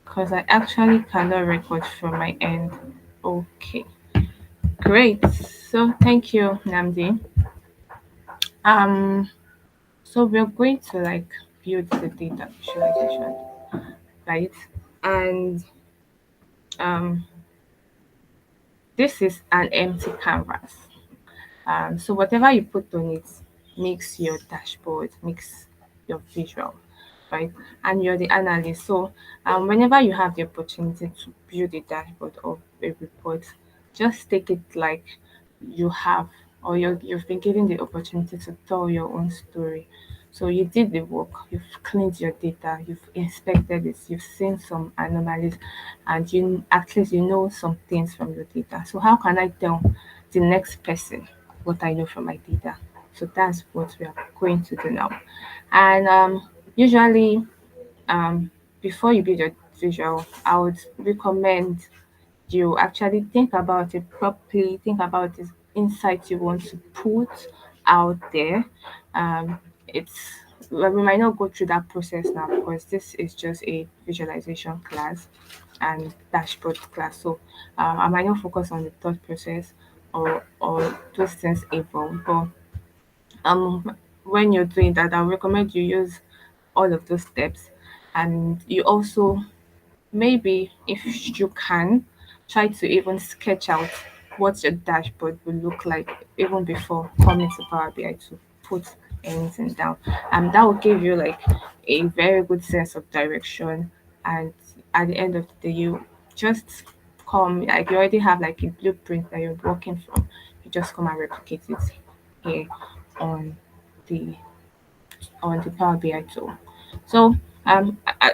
because I actually cannot record from my end. Okay, great. So thank you, Namdi. Um, so we're going to like build the data visualization, right? And um, this is an empty canvas. So whatever you put on it makes your dashboard, makes your visual, right? And you're the analyst. So whenever you have the opportunity to build a dashboard or a report, just take it like you have, or you've been given the opportunity to tell your own story. So you did the work, you've cleaned your data, you've inspected it, you've seen some anomalies, and you at least you know some things from your data. So how can I tell the next person what I know from my data? So that's what we are going to do now. And usually, um, before you build your visual, I would recommend you actually think about it properly, think about this insight you want to put out there. It's well, we might not go through that process now because this is just a visualization class and dashboard class. So I might not focus on the thought process or those things involved. But when you're doing that, I recommend you use all of those steps, and you also maybe if you can try to even sketch out what your dashboard will look like even before coming to Power BI to put anything down. That will give you like a very good sense of direction, and at the end of the day you just come like you already have like a blueprint that you're working from. You just come and replicate it here on the the Power BI tool. So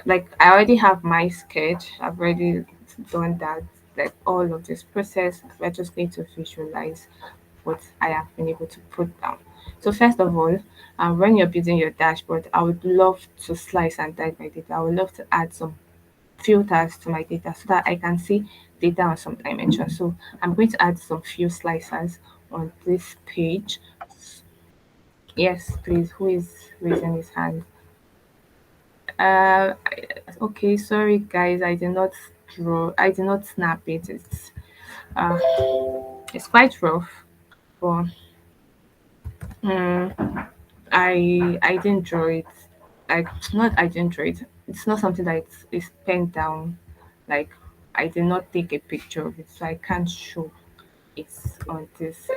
like I already have my sketch. I've already done that. Like all of this process, we're just going to visualize what I have been able to put down. So first of all, when you're building your dashboard, I would love to slice and dice my data. I would love to add some filters to my data so that I can see data on some dimensions. So I'm going to add some few slicers on this page. Yes, please. Who is raising his hand? Uh, okay, sorry guys, I did not draw. I did not snap it. Uh, it's quite rough, but I didn't draw it. I not I didn't draw it. It's not something that is penned down. Like I did not take a picture of it, so I can't show it on this.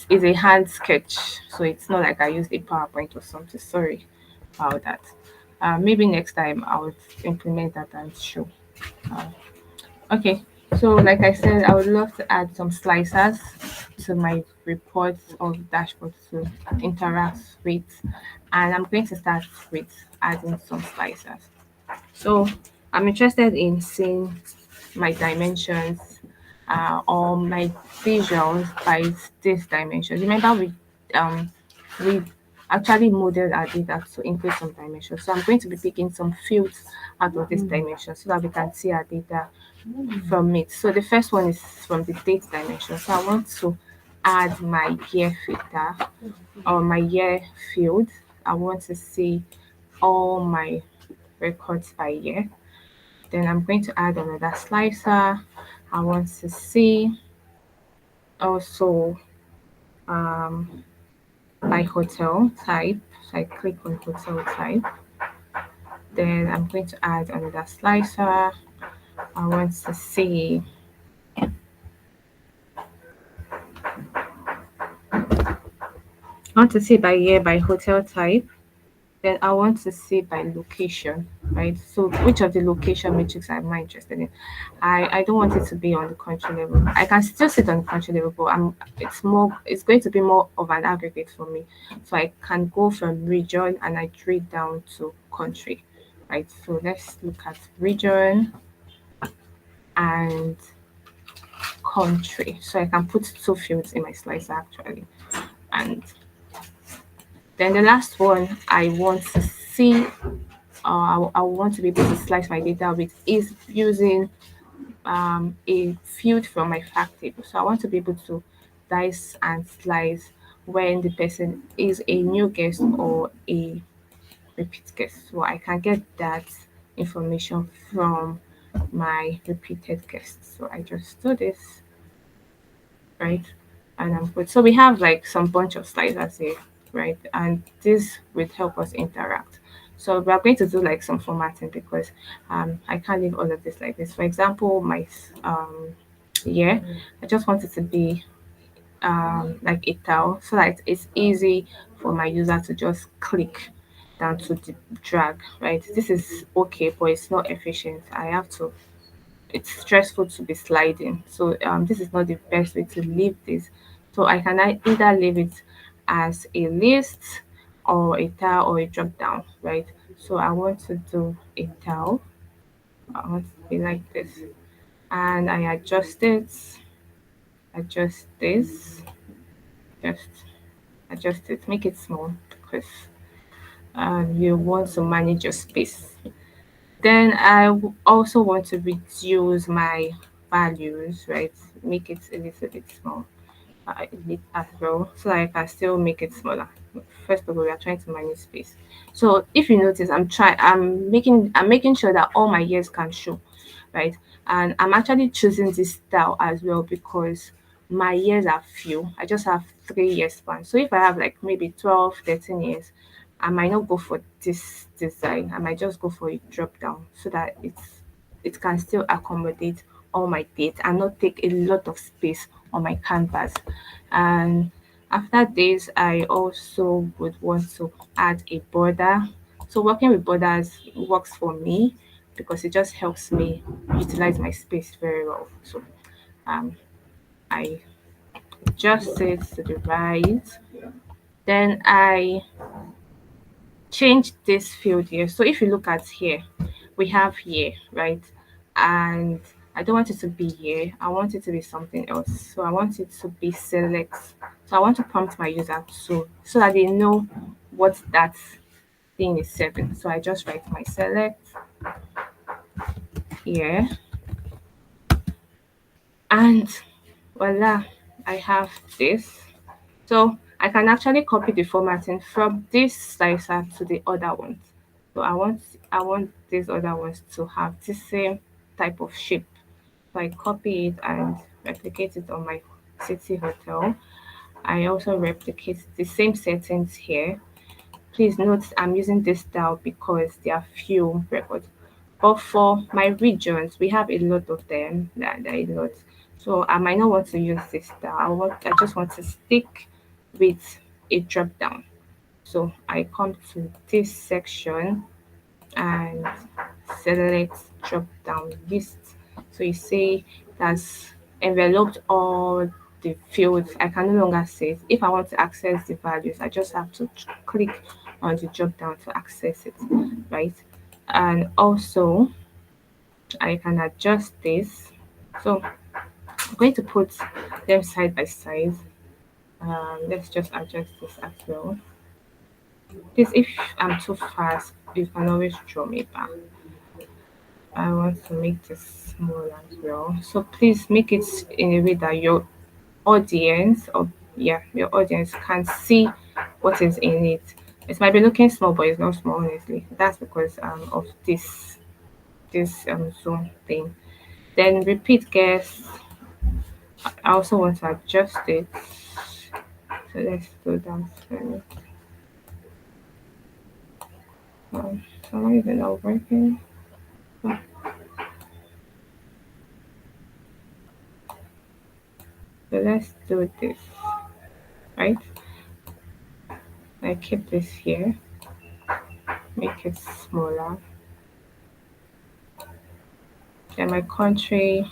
It's a hand sketch, so it's not like I used a PowerPoint or something. Sorry about that. Maybe next time I would implement that and show. Uh, okay, so like I said, I would love to add some slicers to my reports or dashboard to interact with, and I'm going to start with adding some slicers. So I'm interested in seeing my dimensions or my visuals by this dimension. Remember we actually modeled our data to include some dimensions. So I'm going to be picking some fields out of this dimension so that we can see our data from it. So the first one is from the date dimension. So I want to add my year filter or my year field. I want to see all my records by year. Then I'm going to add another slicer. I want to see also um, by hotel type. So I click on hotel type. Then I'm going to add another slicer. I want to see by year by hotel type. Then I want to see by location, right? So which of the location metrics am I interested in? I don't want it to be on the country level. I can still sit on the country level, but it's going to be more of an aggregate for me. So I can go from region and I trade down to country. Right. So let's look at region and country. So I can put two fields in my slicer actually. And then the last one I want to see I want to be able to slice my data with is using a field from my fact table. So I want to be able to dice and slice when the person is a new guest or a repeat guest. So I can get that information from my repeated guests. So I just do this, right? And I'm good. So we have like some bunch of sliders here, right? And this would help us interact. So we are going to do like some formatting because I can't leave all of this like this. For example, my yeah, I just want it to be like a tile so that it's easy for my user to just click down to drag, right? This is okay, but it's not efficient. I have to it's stressful to be sliding. So this is not the best way to leave this. So I can either leave it as a list or a tile or a drop down, right? So I want to do a tile. I want it to be like this. And I adjust this, just adjust it, make it small because you want to manage your space. Then also want to reduce my values, right? Make it a little bit small as well, so that I can still make it smaller. First of all, we are trying to manage space. So if you notice, I'm making sure that all my years can show, right? And I'm actually choosing this style as well because my years are few. I just have 3 years span. So if I have like maybe 12, 13 years, I might not go for this design. I might just go for a drop down so that it can still accommodate all my dates and not take a lot of space on my canvas. And after this, I also would want to add a border. So working with borders works for me because it just helps me utilize my space very well. So um, I just it to the right. Then I change this field here. So if you look at here, we have here, right? And I don't want it to be here. I want it to be something else. So I want it to be select. So I want to prompt my user so that they know what that thing is serving. So I just write my select here, and voila, I have this. So I can actually copy the formatting from this slicer to the other ones. So I want these other ones to have the same type of shape. So I copy it and replicate it on my city hotel. I also replicate the same settings here. Please note I'm using this style because there are few records. But for my regions, we have a lot of them. There are a lot. So I might not want to use this style. I just want to stick with a drop down. So I come to this section and select drop down list. So you see that's enveloped all the fields. I can no longer see it. If I want to access the values, I just have to click on the drop down to access it, right? And also I can adjust this. So I'm going to put them side by side. Let's just adjust this as well. This if I'm too fast, you can always draw me back. I want to make this small as well. So please make it in a way that your audience or yeah, your audience can see what is in it. It might be looking small, but it's not small honestly. That's because of this zoom thing. Then repeat guess. I also want to adjust it. So let's do that. So not even not working. So let's do this, right? I keep this here, make it smaller. Then my country,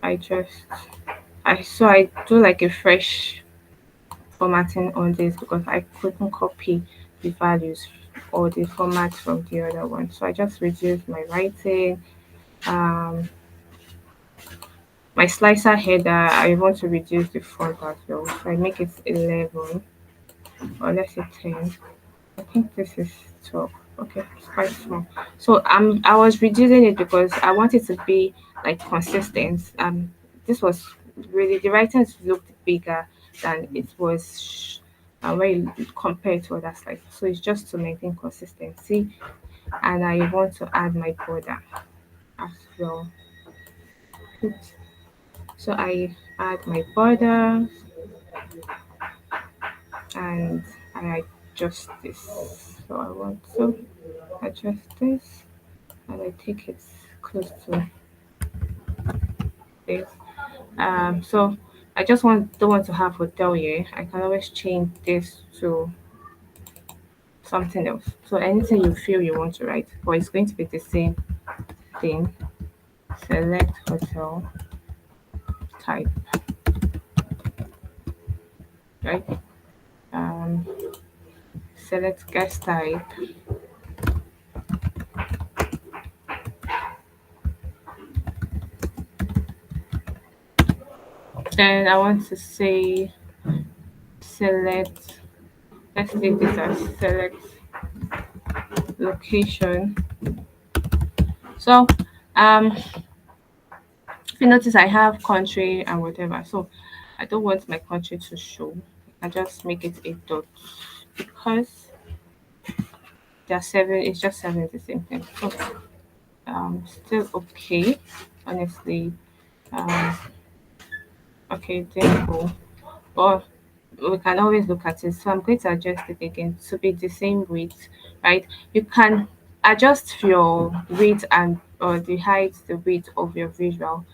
I just I do like a fresh formatting on this because I couldn't copy the values or the format from the other one. So I just reduced my writing. Um, my slicer header, I want to reduce the font as well. So I make it 11 or let's say 10. I think this is 12. Okay, it's quite small. So I was reducing it because I want it to be like consistent. This was really the writings looked bigger than it was when you compare to other slides. So it's just to maintain consistency. and I want to add my border as well. Oops. So I add my border and I adjust this. So I want to adjust this and I take it close to this. So I just don't want to have hotel here. I can always change this to something else. So anything you feel you want to write, but it's going to be the same thing. Select hotel type, right? Um, Select guest type. Then I want to say select. Let's leave this as select location. So if you notice, I have country and whatever. So I don't want my country to show. I just make it a dot because they're seven. It's just seven the same thing. So still okay. Honestly, um, okay, then go. But we can always look at it. So I'm going to adjust it again to be the same width, right? You can adjust your width and or the height, the width of your visual,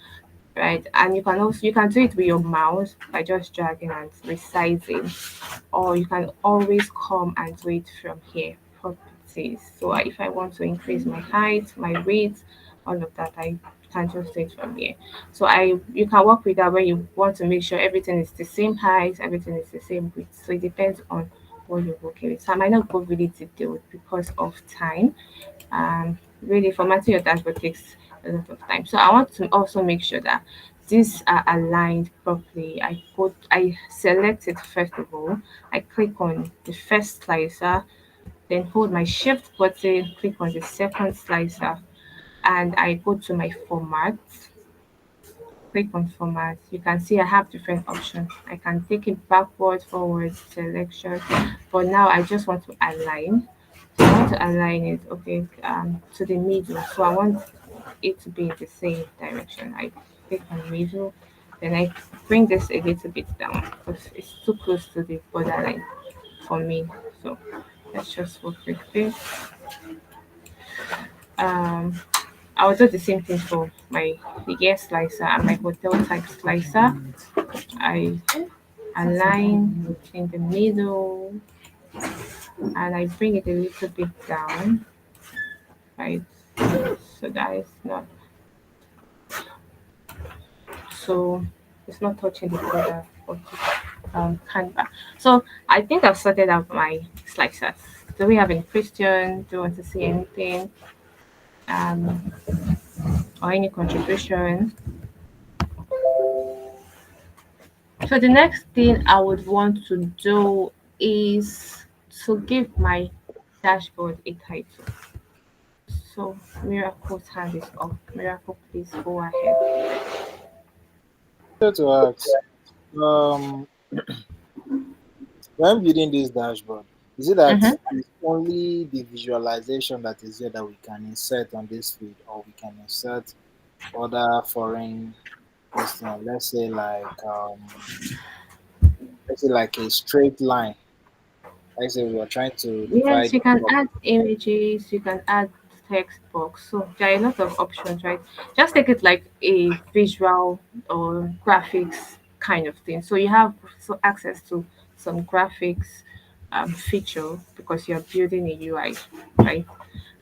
right? And you can do it with your mouse by just dragging and resizing, or you can always come and do it from here, properties. So if I want to increase my height, my width, all of that, I can just do it from here. So I you can work with that when you want to make sure everything is the same height, everything is the same width. So it depends on what you're working with. So I might not go really detailed because of time. Really formatting your dashboard takes a lot of time. So I want to also make sure that these are aligned properly. I select it first of all. I click on the first slicer, then hold my shift button, click on the second slicer, and I go to my format, click on format. You can see I have different options. I can take it backward, forward, selection. But now I just want to align. So I want to align it, okay, to the middle. So I want it to be in the same direction. I click on middle, then I bring this a little bit down because it's too close to the borderline for me. So let's just work with this. Um, I will do the same thing for my year slicer and my hotel type slicer. I align in the middle and I bring it a little bit down, right? So that is not so it's not touching the border of the canva. So I think I've sorted out my slicers. Do we have any question? Do you want to see anything? Um, or any contribution? So the next thing I would want to do is to give my dashboard a title. So Miracle's hand is up. Miracle, please go ahead. To ask, um, when building this dashboard, is it that Mm-hmm. it's only the visualization that is there that we can insert on this feed, or we can insert other foreign question? Let's say like a straight line. Let's say we are trying to Yes, divide. you can add images, you can add text box. So there are a lot of options, right? Just take it like a visual or graphics kind of thing. So you have access to some graphics feature because you're building a UI, right?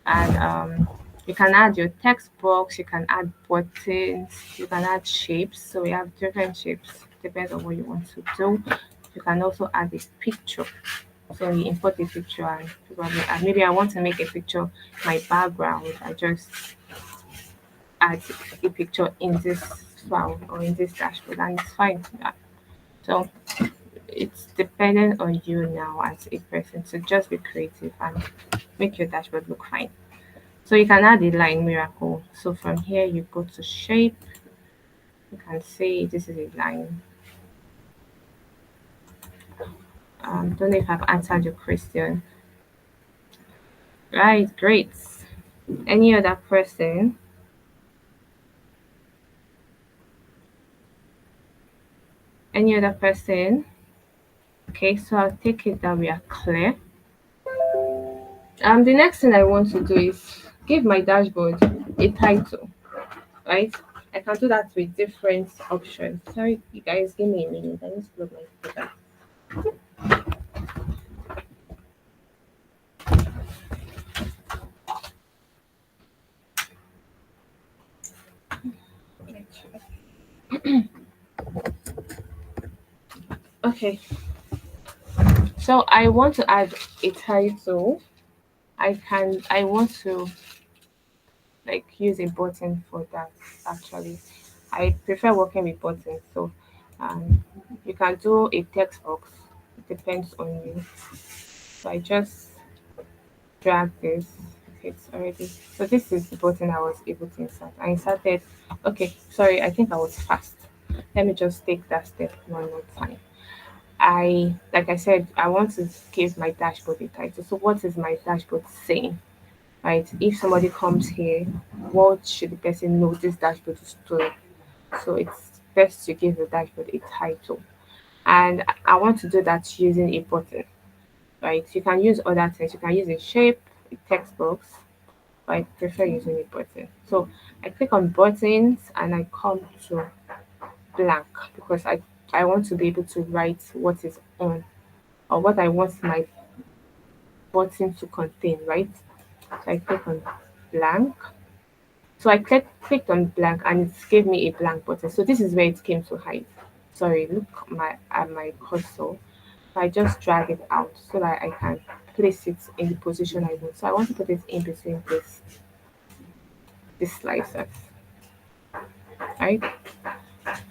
And you can add your text box, you can add buttons, you can add shapes. So we have different shapes, depends on what you want to do. You can also add a picture, so you import a picture and probably maybe I want to make a picture my background. I just add a picture in this file or in this dashboard and it's fine. Yeah. So it's dependent on you now as a person. So just be creative and make your dashboard look fine. So you can add a line miracle. So from here you go to shape. You can say this is a line. Don't know if I've answered your question. Right, great. Any other person? Any other person? Okay, so I'll take it that we are clear. The next thing I want to do is give my dashboard a title, right? I can do that with different options. Sorry, you guys, give me a minute. I need to plug my speaker. Okay, so I want to add a title. I want to like use a button for that actually. I prefer working with buttons, so um, you can do a text box. It depends on you. So I just drag this. Okay, it's already. So this is the button I was able to insert. I inserted. Okay, sorry, I think I was fast. Let me just take that step one more time. Like I said, I want to give my dashboard a title. So what is my dashboard saying? Right? If somebody comes here, what should the person know this dashboard is doing? So it's best to give the dashboard a title. And I want to do that using a button, right? You can use other things. You can use a shape, a text box, but I prefer using a button. So I click on buttons and I come to blank because I want to be able to write what is on or what I want my button to contain, right? So I click on blank. So I clicked on blank and it gave me a blank button. So this is where it came to hide. Sorry, look at my cursor. So I just drag it out so that I can place it in the position I want. So I want to put it in between this slices, right?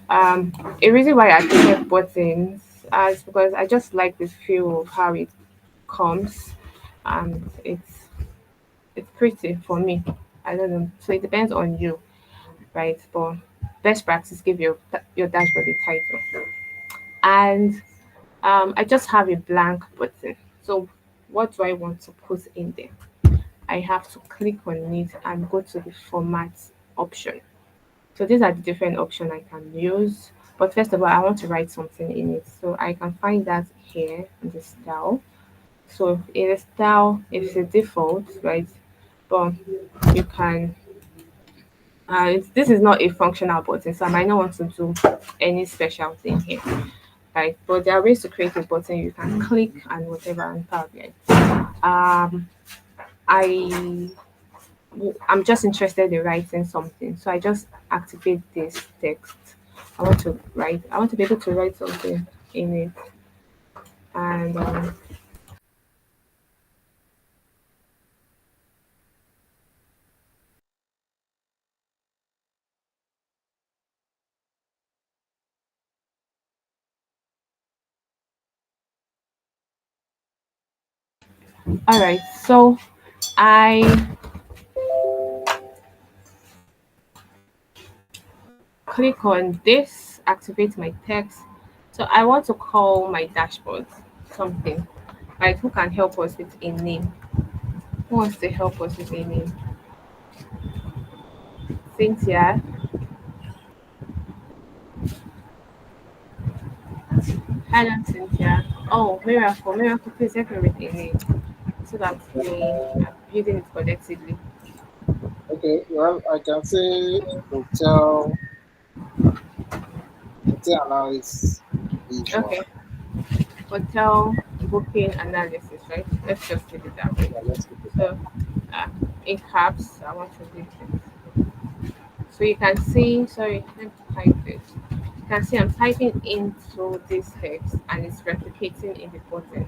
Um, a reason why I created buttons is because I just like the feel of how it comes, and it's pretty for me. I don't know. So it depends on you, right? But best practice, give your dashboard a title. And I just have a blank button. So what do I want to put in there? I have to click on it and go to the format option. So these are the different options I can use. But first of all, I want to write something in it. So I can find that here in the style. So in the style, it's a default, right? But you can this is not a functional button, so I might not want to do any special thing here. Right? But there are ways to create a button you can click and whatever and Power BI. Um I I'm just interested in writing something. So I just activate this text. I want to be able to write something in it. And all right, so I click on this, activate my text. So I want to call my dashboard something. Right? Who can help us with a name? Who wants to help us with a name? Cynthia. Hello, Cynthia. Oh, Miracle. Miracle, please help me with a name so that we are building it collectively. Okay, well, I can say hotel, hotel analysis visual. Okay. Hotel booking analysis, right? Let's just leave it that way. Yeah, let's keep it that. So, uh, in caps, I want to leave it. So you can see, sorry, let me type this. You can see I'm typing into this text and it's replicating in the button.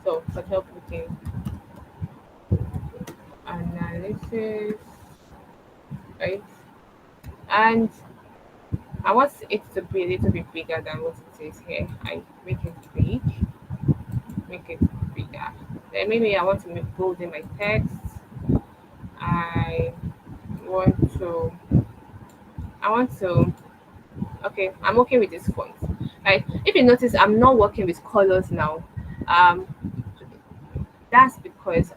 So hotel booking analysis, right? And I want it to be a little bit bigger than what it is here. I make it big, make it bigger. Then maybe I want to make bold in my text. I want to, I want to, okay, I'm okay with this font. Right? If you notice, I'm not working with colors now. Um, that's because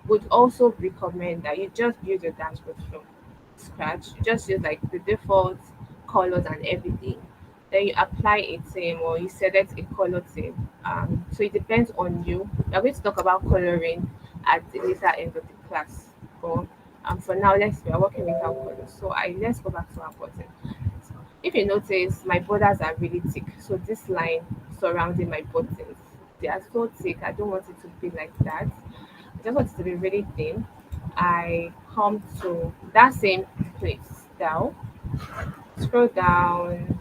would also recommend that you just build your dashboard from scratch. You just use like the default colors and everything. Then you apply a theme or you select a color theme. So it depends on you. We're going to talk about coloring at the later end of the class. But for now, we are working with our colors. So let's go back to our button. If you notice, my borders are really thick. So this line surrounding my buttons, they are so thick. I don't want it to be like that. I just want it to be really thin. I come to that same place down, scroll down.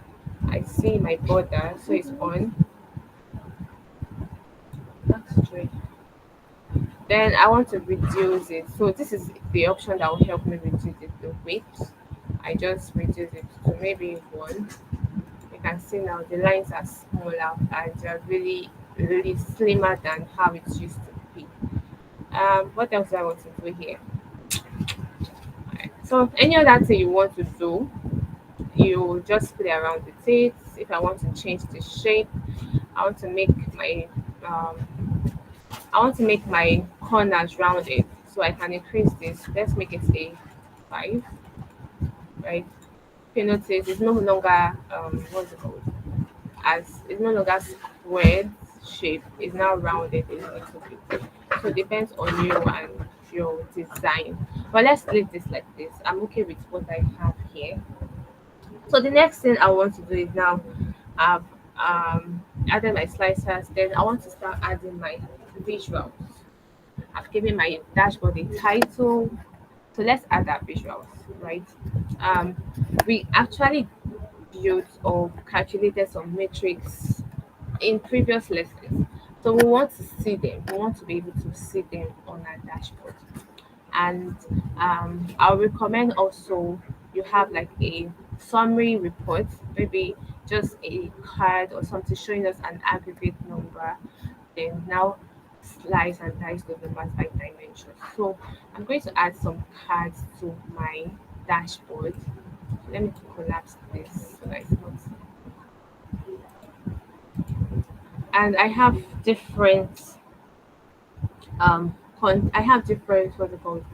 I see my border, so it's on. That's straight. Then I want to reduce it. So this is the option that will help me reduce it, the width. I just reduce it to maybe one. You can see now the lines are smaller and they're really, really slimmer than how it used to be. What else do I want to do here? Alright, so any other thing you want to do, you just play around with it. If I want to change the shape, I want to make my I want to make my corners rounded, so I can increase this. Let's make it a 5, right? If you notice, it's no longer what's it called? As it's no longer squared shape, it's now rounded a little bit. So it depends on you and your design. But let's leave this like this. I'm okay with what I have here. So the next thing I want to do is now I've added my slicers. Then I want to start adding my visuals. I've given my dashboard a title. So let's add our visuals, right? Um, we actually built or calculated some metrics in previous lessons. So we want to see them. We want to be able to see them on our dashboard. And I'll recommend also you have like a summary report, maybe just a card or something showing us an aggregate number, then now slice and dice those numbers by dimension. So I'm going to add some cards to my dashboard. Let me collapse this so that it's not. And I have different I have different what's it called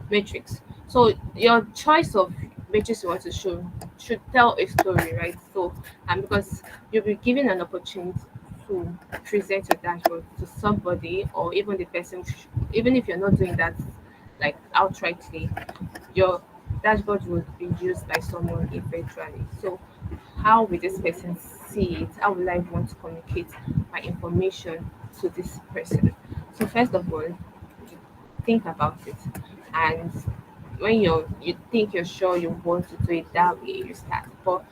matrix. So your choice of matrix you want to show should tell a story, right? So because you'll be given an opportunity to present your dashboard to somebody or even the person, even if you're not doing that like outrightly, your dashboard would be used by someone eventually. So how will this person see it? How will I want to communicate my information to this person? So first of all, think about it, and when you think you're sure you want to do it that way, you start. But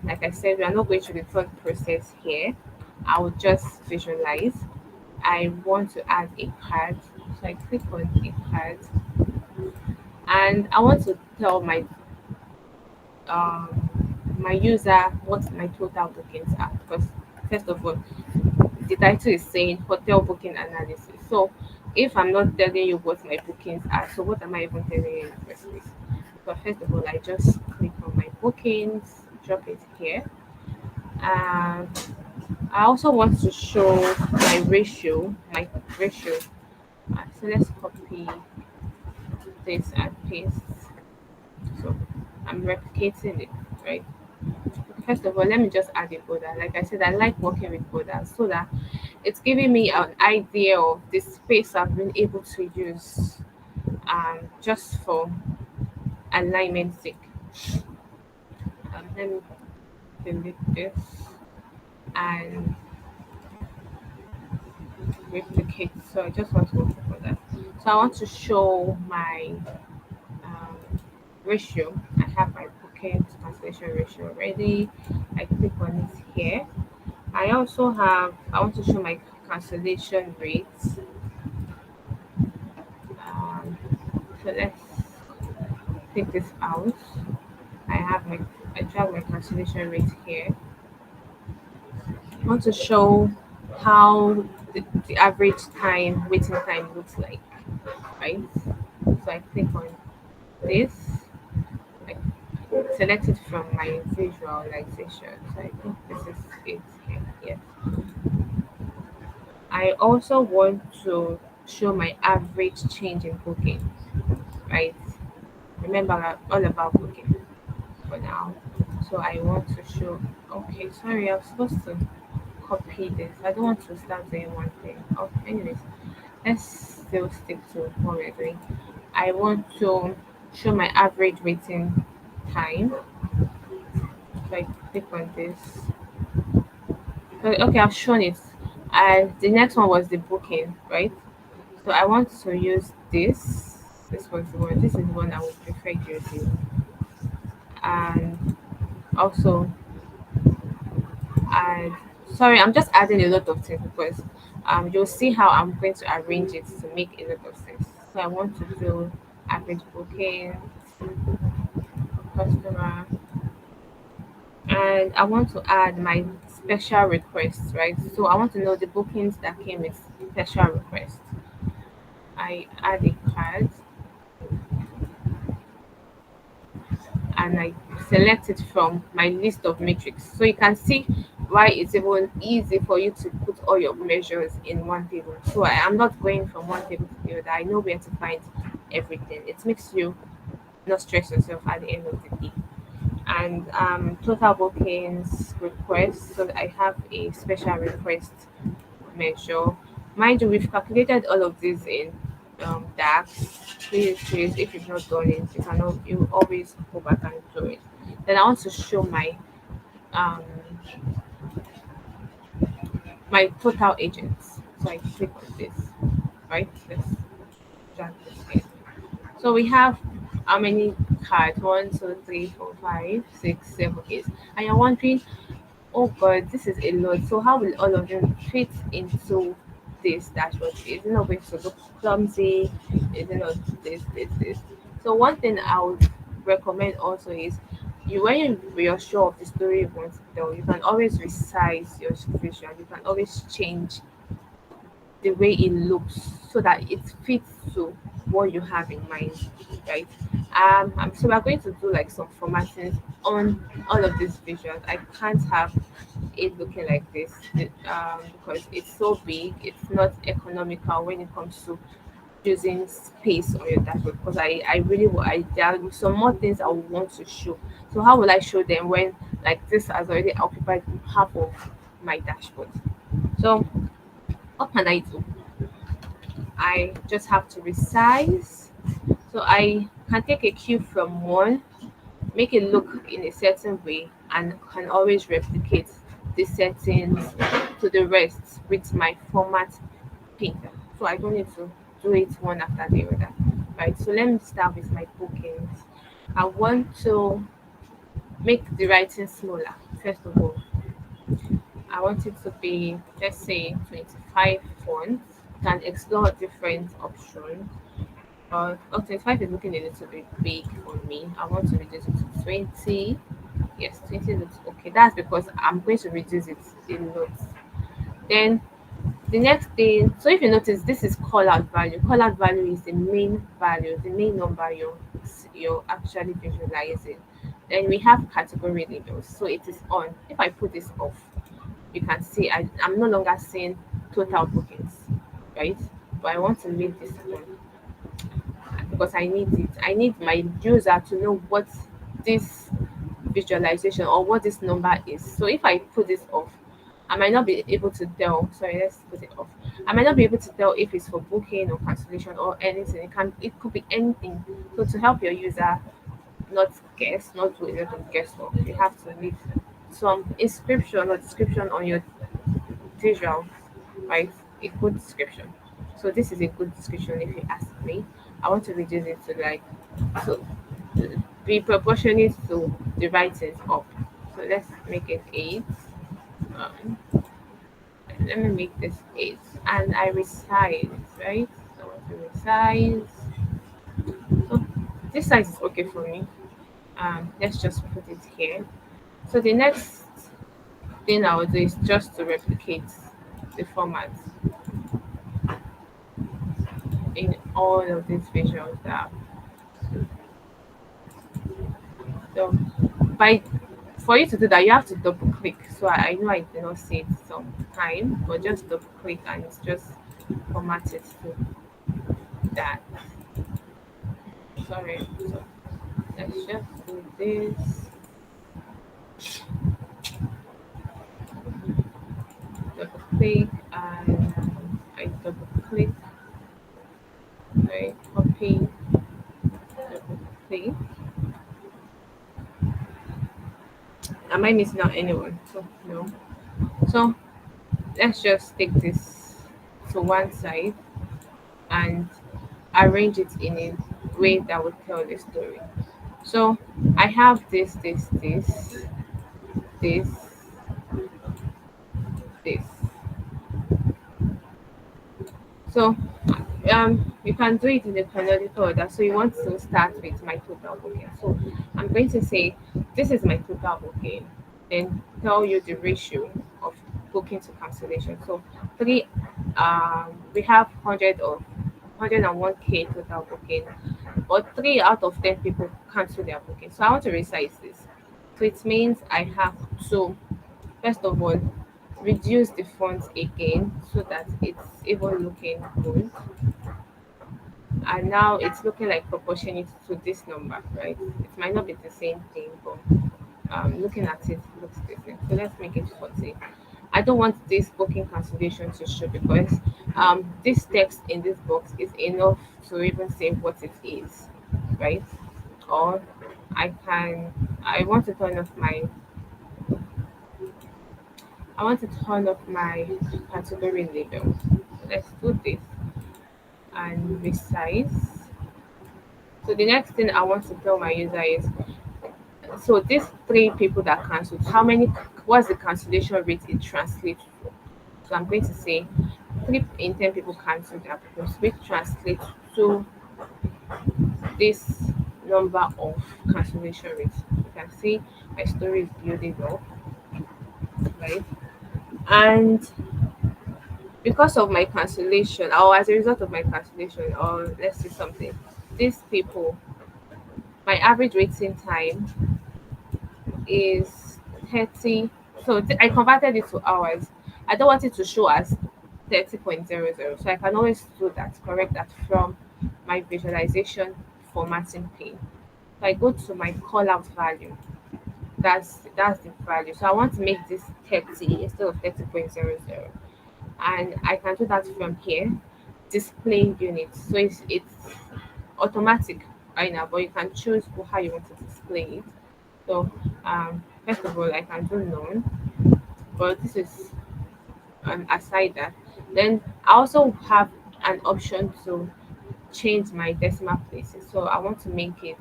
like I said, we are not going through the thought process here. I will just visualize. I want to add a card, so I click on a card, and I want to tell um my user what my total bookings are, because first of all, the title is saying hotel booking analysis. So if I'm not telling you what my bookings are, so what am I even telling you in the first place? So first of all, I just click on my bookings, drop it here. And I also want to show my ratio. So let's copy this and paste. So I'm replicating it, right? First of all, let me just add a border. Like I said, I like working with borders so that it's giving me an idea of the space I've been able to use just for alignment sake. Let me delete this and replicate. So I just want to work for that. So I want to show my um, ratio. I have my booking to cancellation ratio ready. I click on it here. I want to show my cancellation rates. Um, so let's take this out. I have my I drag my cancellation rate here. I want to show how the average waiting time looks like, right? So I click on this, I select it from my visualization. So I think this is it here. Yes. I also want to show my average change in booking, right? Remember all about booking for now. So I want to show. Okay, sorry, I was supposed to copy this. I don't want to start doing one thing. Oh, anyways, let's still stick to what we're doing. I want to show my average waiting time. So I click on this. Okay, I've shown it. And the next one was the booking, right? So I want to use this. This was the one. This is the one I would prefer using. And also add. Sorry, I'm just adding a lot of things because you'll see how I'm going to arrange it to make a lot of sense. So I want to do average booking, customer, and I want to add my special requests, right? So I want to know the bookings that came with special requests. I add a card and I select it from my list of metrics. So you can see why it's even easy for you to put all your measures in one table. So I am not going from one table to the other. I know where to find everything. It makes you not stress yourself at the end of the day. And total bookings requests. So I have a special request measure. Mind you, we've calculated all of this in DAX. Please, if you've not done it, you always go back and do it. Then I want to show um my total agents. So I click on this, right? Let's drag this in. So we have how many cards? One, two, three, four, five, six, seven, eight. And you're wondering, oh God, this is a lot. So how will all of them fit into this dashboard? Is it not going to look clumsy? Is it not this? So one thing I would recommend also is you're sure of the story you want to tell, you can always resize your vision. You can always change the way it looks so that it fits to what you have in mind, right? So we're going to do like some formatting on all of these visuals. I can't have it looking like this because it's so big. It's not economical when it comes to using space on your dashboard because I really there are some more things I would want to show. So how will I show them when like this has already occupied half of my dashboard? So what can I do? I just have to resize. So I can take a cue from one, make it look in a certain way, and can always replicate the settings to the rest with my format pick. So I don't need to do it one after the other. Right. So let me start with my bookings. I want to make the writing smaller. First of all, I want it to be, let's say, 25 fonts. You can explore different options. 25 is looking a little bit big for me. I want to reduce it to 20. Yes, 20 looks okay. That's because I'm going to reduce it a lot. Then the next thing, so if you notice, this is call out value. Call out value is the main value, the main number you're actually visualizing. Then we have category labels. So it is on. If I put this off, you can see I'm no longer seeing total bookings, right? But I want to leave this on because I need it. I need my user to know what this visualization or what this number is. So if I put this off, I might not be able to tell. Sorry, let's put it off. I might not be able to tell if it's for booking or cancellation or anything. It could be anything. So to help your user not guess, not do a lot of guesswork, you have to leave some inscription or description on your visual, right? A good description. So this is a good description if you ask me. I want to reduce it to like so be proportionate to the writings up. So let's make it 8. Um, let me make this 8. And I resize, right? So I want to resize. So this size is okay for me. Let's just put it here. So the next thing I will do is just to replicate the format in all of these visuals that so by for you to do that you have to double click. So I know I did not see it some time, but just double click and it's just formatted too. that. Sorry. So let's just do this. Double click and I double click. I copy. Double click. Am I missing out anyone? So no. So let's just take this to one side and arrange it in a way that would tell the story. So I have this, this. So you can do it in the chronological order. So you want to start with my total booking. So I'm going to say this is my total booking, then tell you the ratio of booking to cancellation. So three, we have 101k total booking, but 3 out of 10 people cancel their booking. So I want to resize this. So it means I have to first of all reduce the fonts again so that it's even looking good, and now it's looking like proportionate to this number, right? It might not be the same thing, but looking at it looks different. So let's make it 40. I don't want this booking cancellation to show because this text in this box is enough to even say what it is, right? Or I want to turn off my category label. So let's do this and resize. So the next thing I want to tell my user is, so these 3 people that cancelled, what's the cancellation rate it translates to? So I'm going to say 3 in 10 people cancelled their post, which translates to this number of cancellation rates. You can see my story is building up, right? And because of my cancellation, or as a result of my cancellation, or let's see something, these people, my average waiting time is 30. So I converted it to hours. I don't want it to show as 30.00. So I can always do that, correct that from my visualization formatting pane. So I go to my call out value. That's the value. So I want to make this 30 instead of 30.00. And I can do that from here. Display units. So it's automatic right now, but you can choose how you want to display it. So first of all, I can do none, but this is aside that. Then I also have an option to change my decimal places. So I want to make it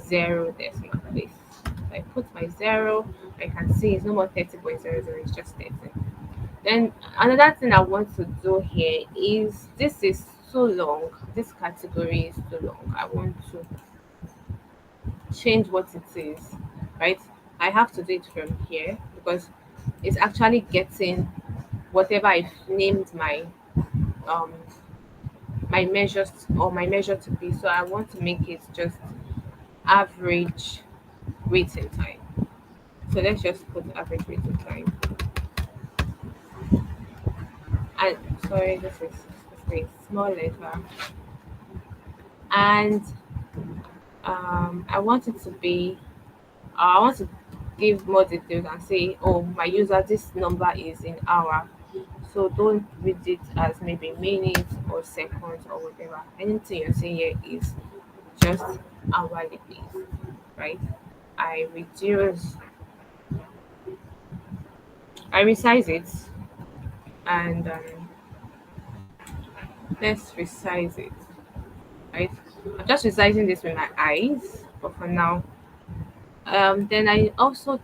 0 decimal place. So I put my 0. I can see it's no more 30.00. It's just 30. Then another thing I want to do here is, this is so long. This category is too long. I want to change what it is, right? I have to do it from here because it's actually getting whatever I've named um my measures or my measure to be. So I want to make it just average waiting time. So let's just put average waiting time. And sorry, this is a small letter. And I want it to be I want to give more details and say, oh, my user, this number is in hour. So don't read it as maybe minutes or seconds or whatever. Anything you're saying here is just hourly base, right? I reduce, I resize it, and let's resize it, right? I'm just resizing this with my eyes, but for now, then I also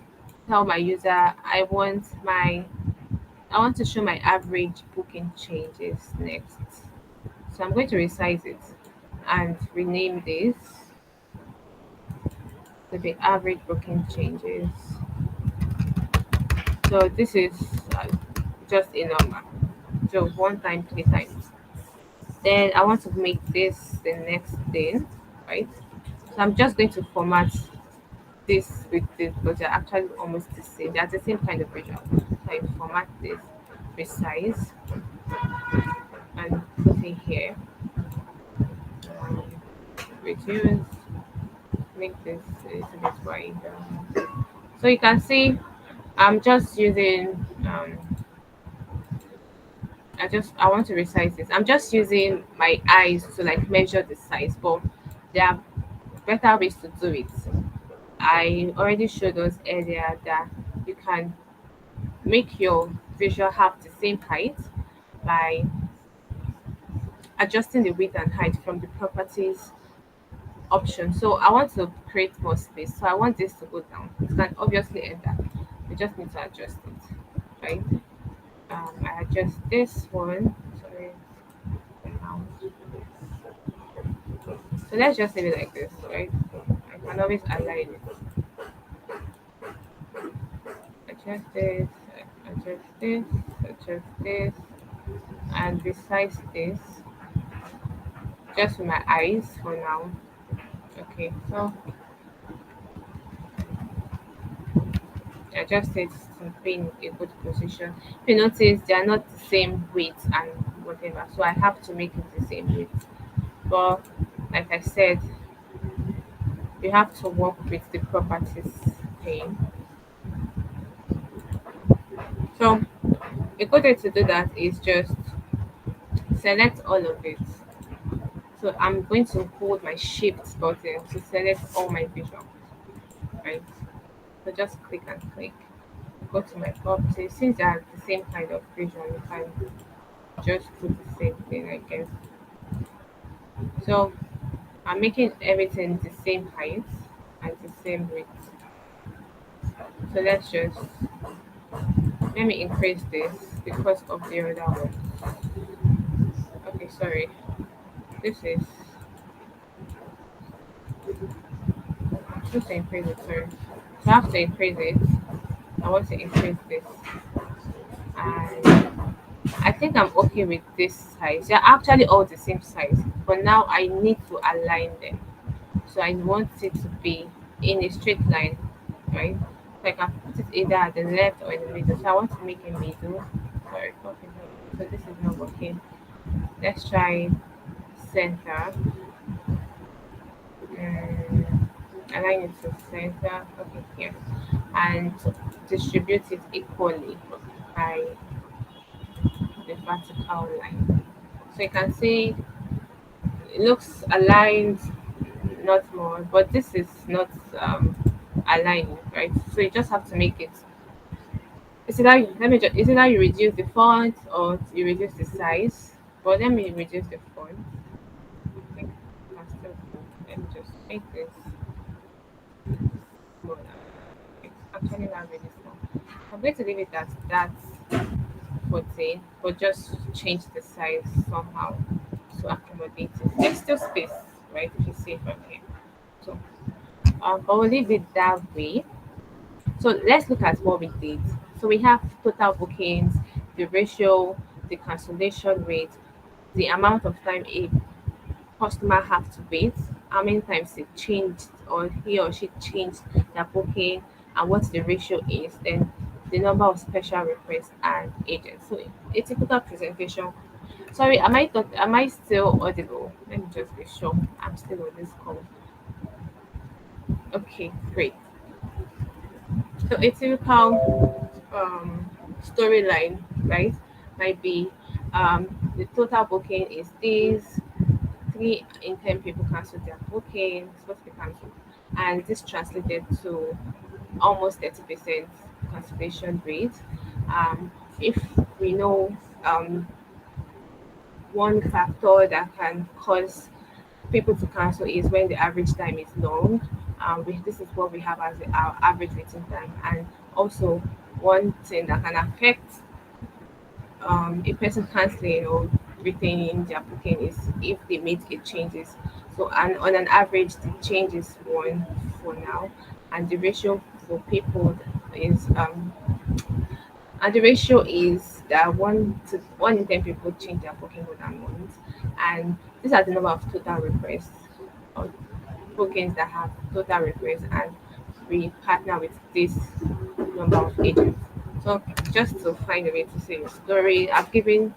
tell my user I want to show my average booking changes next. So I'm going to resize it and rename this to the average booking changes. So this is just a number. So 1 time, 3 times. Then I want to make this the next thing, right? So I'm just going to format this with this because they're actually almost the same. They're the same kind of visual. So I format this, resize, and put it here. reduce, make this a little bit wider. So you can see I'm just using I want to resize this. I'm just using my eyes to like measure the size, but there are better ways to do it. I already showed us earlier that you can make your visual have the same height by adjusting the width and height from the properties option. So I want to create more space. So I want this to go down. It can obviously enter. We just need to adjust it, right? I adjust this one. Sorry, now. So let's just leave it like this, right? I can always align it. Adjust this, adjust this, adjust this, and resize this just with my eyes for now. Okay, so adjust it to be in a good position. If you notice, they are not the same weight and whatever, so I have to make it the same weight. But like I said, you have to work with the properties pane. So a good way to do that is just select all of it. So I'm going to hold my shift button to select all my vision, right? So just click and click. Go to my properties. Since they are the same kind of vision, you can just do the same thing, I guess. So I'm making everything the same height and the same width. So let me increase this because of the other one. Okay, sorry. This is just to increase it, sorry. So I have to increase it. I want to increase this. And I think I'm okay with this size. They're actually all the same size. But now I need to align them. So I want it to be in a straight line, right? So I can put it either at the left or in the middle. So I want to make a middle. Sorry, okay, so this is not working. Let's try center. Um, Align it to center. Okay, here. And distribute it equally by the vertical line. So you can see it looks aligned, not more, but this is not aligned, right? So you just have to make it. Is it that you reduce the font or you reduce the size? But let me reduce the font. I think I can still do. Let me just make this smaller. It's actually not really small. I'm going to leave it at that 14, but just change the size somehow to accommodate it. There's still space, right? If you see it from here. So, but we'll leave it that way. So let's look at what we did. So we have total bookings, the ratio, the cancellation rate, the amount of time a customer have to wait, how many times they changed or he or she changed their booking, and what the ratio is, then the number of special requests and agents. So a typical presentation. Sorry, am I still audible? Let me just be sure I'm still on this call. Okay, great. So a typical storyline, right, might be the total booking is this, 3 in 10 people cancel their booking, supposed to be cancelled, and this translated to almost 30% cancellation rate. If we know one factor that can cause people to cancel is when the average time is long. This is what we have as our average waiting time, and also one thing that can affect a person canceling or retaining their booking is if they made a changes. So, and on an average, the change is one for now, and the ratio for people is that 1 in 10 people change their booking more than once, and these are the number of total requests or bookings that have total requests, and we partner with this number of agents. So just to find a way to say your story, I've given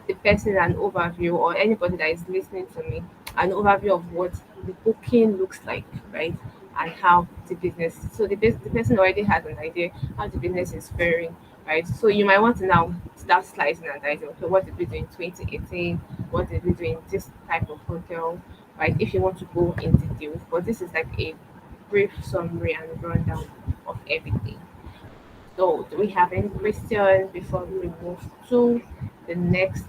the person an overview or anybody that is listening to me an overview of what the booking looks like, right? And how the business, so the person already has an idea how the business is faring, right? So you might want to now start slicing and dicing. Okay, what did we do in 2018? What did we do in this type of hotel, right? If you want to go in details, but this is like a brief summary and rundown of everything. So, do we have any questions before we move to the next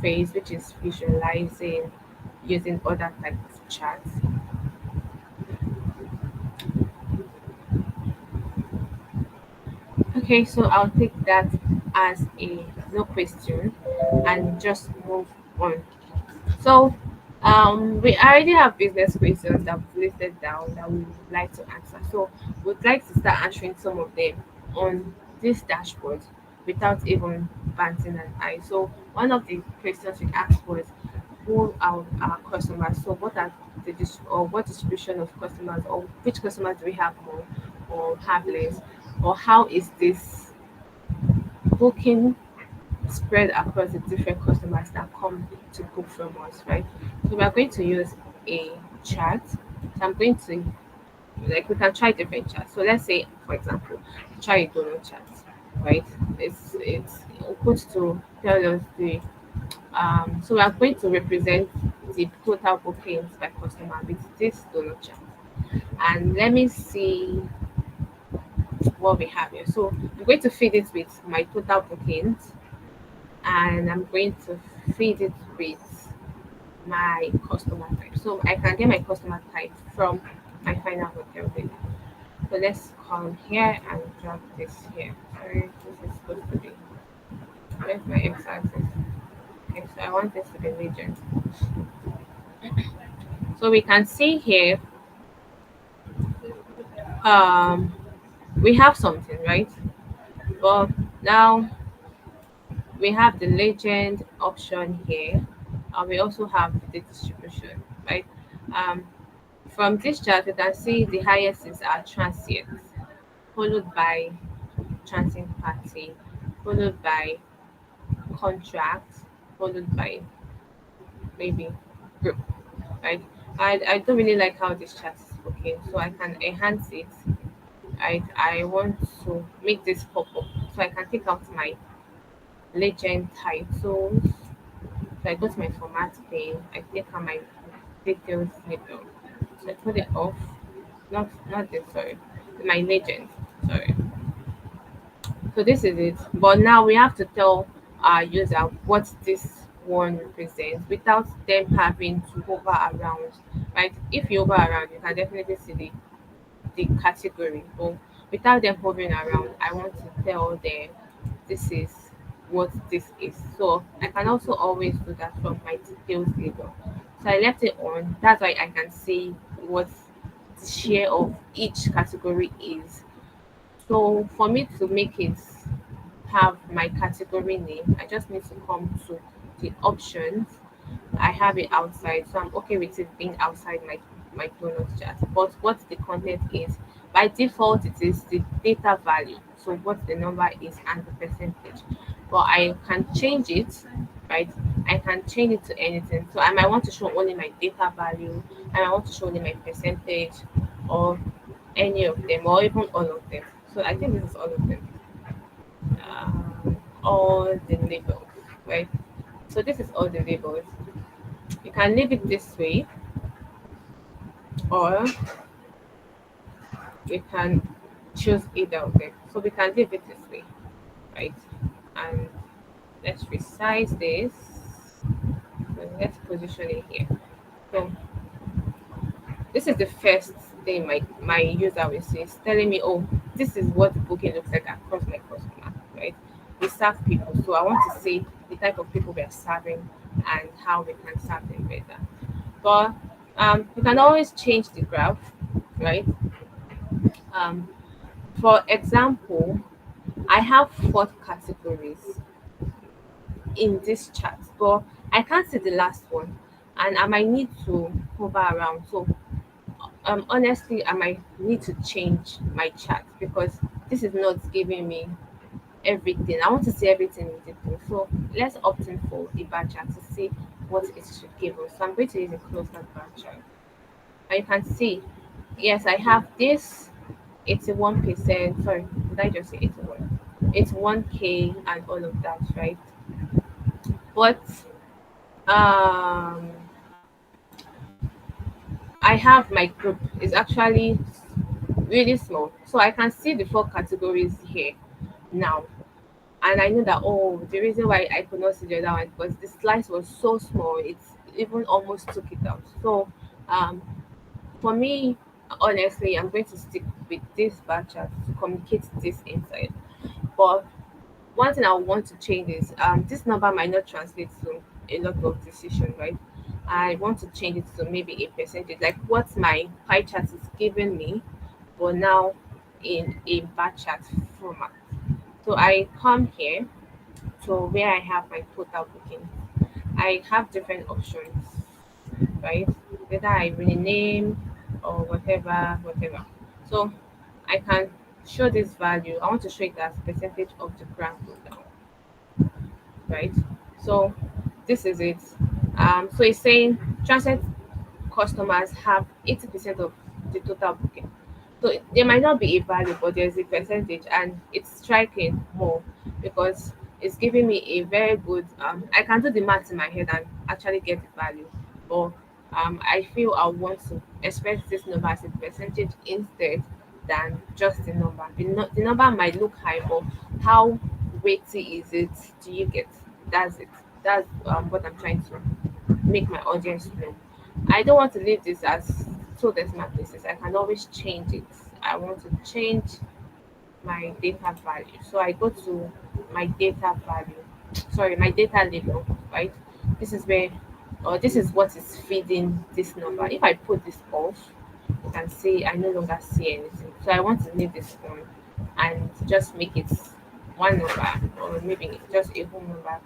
phase, which is visualizing using other types of charts? Okay, so I'll take that as a no question and just move on. So, we already have business questions that we've listed down that we would like to answer. So, we'd like to start answering some of them on this dashboard without even batting an eye. So, one of the questions we asked was, who are our customers? So, what are or what distribution of customers, or which customers do we have more or have less, or how is this booking spread across the different customers that come to book from us, right? So we are going to use a chart. So I'm going to, like, we can try different charts. So let's say, for example, try a donut chart, right? It's put to tell us the so we are going to represent the total bookings by customer with this donut chart. And let me see what we have here. So I'm going to feed it with my total bookings, and I'm going to feed it with my customer type. So I can get my customer type from my final hotel data. So let's come here and drag this here. Sorry, this is supposed to be, where's my x-axis? Okay, so I want this to be region. So we can see here, um, we have something, right? But now we have the legend option here, and we also have the distribution, right? Um, from this chart, you can see the highest is our transient, followed by transient party, followed by contract, followed by maybe group, right? I don't really like how this chart is looking, so I can enhance it. I want to make this pop up, so I can take out my legend titles. So I go to my format pane, I click on my details label. So I put it off. Not this, sorry. My legend. Sorry. So this is it. But now we have to tell our user what this one represents without them having to hover around. Right? If you hover around, you can definitely see the category. But without them hovering around, I want to tell them this is what this is. So I can also always do that from my details label. So I left it on. That's why I can see what the share of each category is. So for me to make it have my category name, I just need to come to the options. I have it outside, so I'm okay with it being outside my donut chart. But what the content is, by default, it is the data value. So what the number is and the percentage. But I can change it, right? I can change it to anything. So I might want to show only my data value. I might want to show only my percentage, or any of them, or even all of them. So I think this is all of them. All the labels, right? So this is all the labels. You can leave it this way, or you can choose either of them. So we can leave it this way, right? And let's resize this. So let's position it here. So this is the first thing my user will see. It's telling me, oh, this is what the booking looks like across my customer, right? We serve people, so I want to see the type of people we are serving and how we can serve them better. But you can always change the graph, right? Um, for example, I have four categories in this chart, but I can't see the last one, and I might need to hover around. So honestly, I might need to change my chart because this is not giving me everything. I want to see everything in detail. So let's opt in for the bar chart to see what it should give us. So I'm going to use a closer bar chart. And you can see, yes, I have this 81%. Sorry, did I just say 81? It's 1K and all of that, right? But um I have my group is actually really small. So I can see the four categories here now. And I know that, oh, the reason why I could not see the other one is because the slice was so small, it's even almost took it out. So um for me, honestly, I'm going to stick with this bar chart to communicate this inside. But one thing I want to change is this number might not translate to a lot of decision, right? I want to change it to maybe a percentage, like what my pie chart is giving me, but now in a bar chart format. So I come here to where I have my total booking. I have different options, right? Whether I rename or whatever, whatever. So I can show this value. I want to show it as percentage of the grand total, right? So this is it. So it's saying transit customers have 80% of the total booking. So there might not be a value, but there's a percentage, and it's striking more because it's giving me a very good. I can do the math in my head and actually get the value, but I feel I want to express this number as a percentage instead than just the number. The number might look high, but how weighty is it? Do you get? That's it. That's what I'm trying to make my audience know. I don't want to leave this as so there's my places. I can always change it. I want to change my data value. So I go to my data value. Sorry, my data label, right? This is where or this is what is feeding this number. If I put this off, you can see I no longer see anything. So I want to leave this on and just make it one number or maybe just a whole number,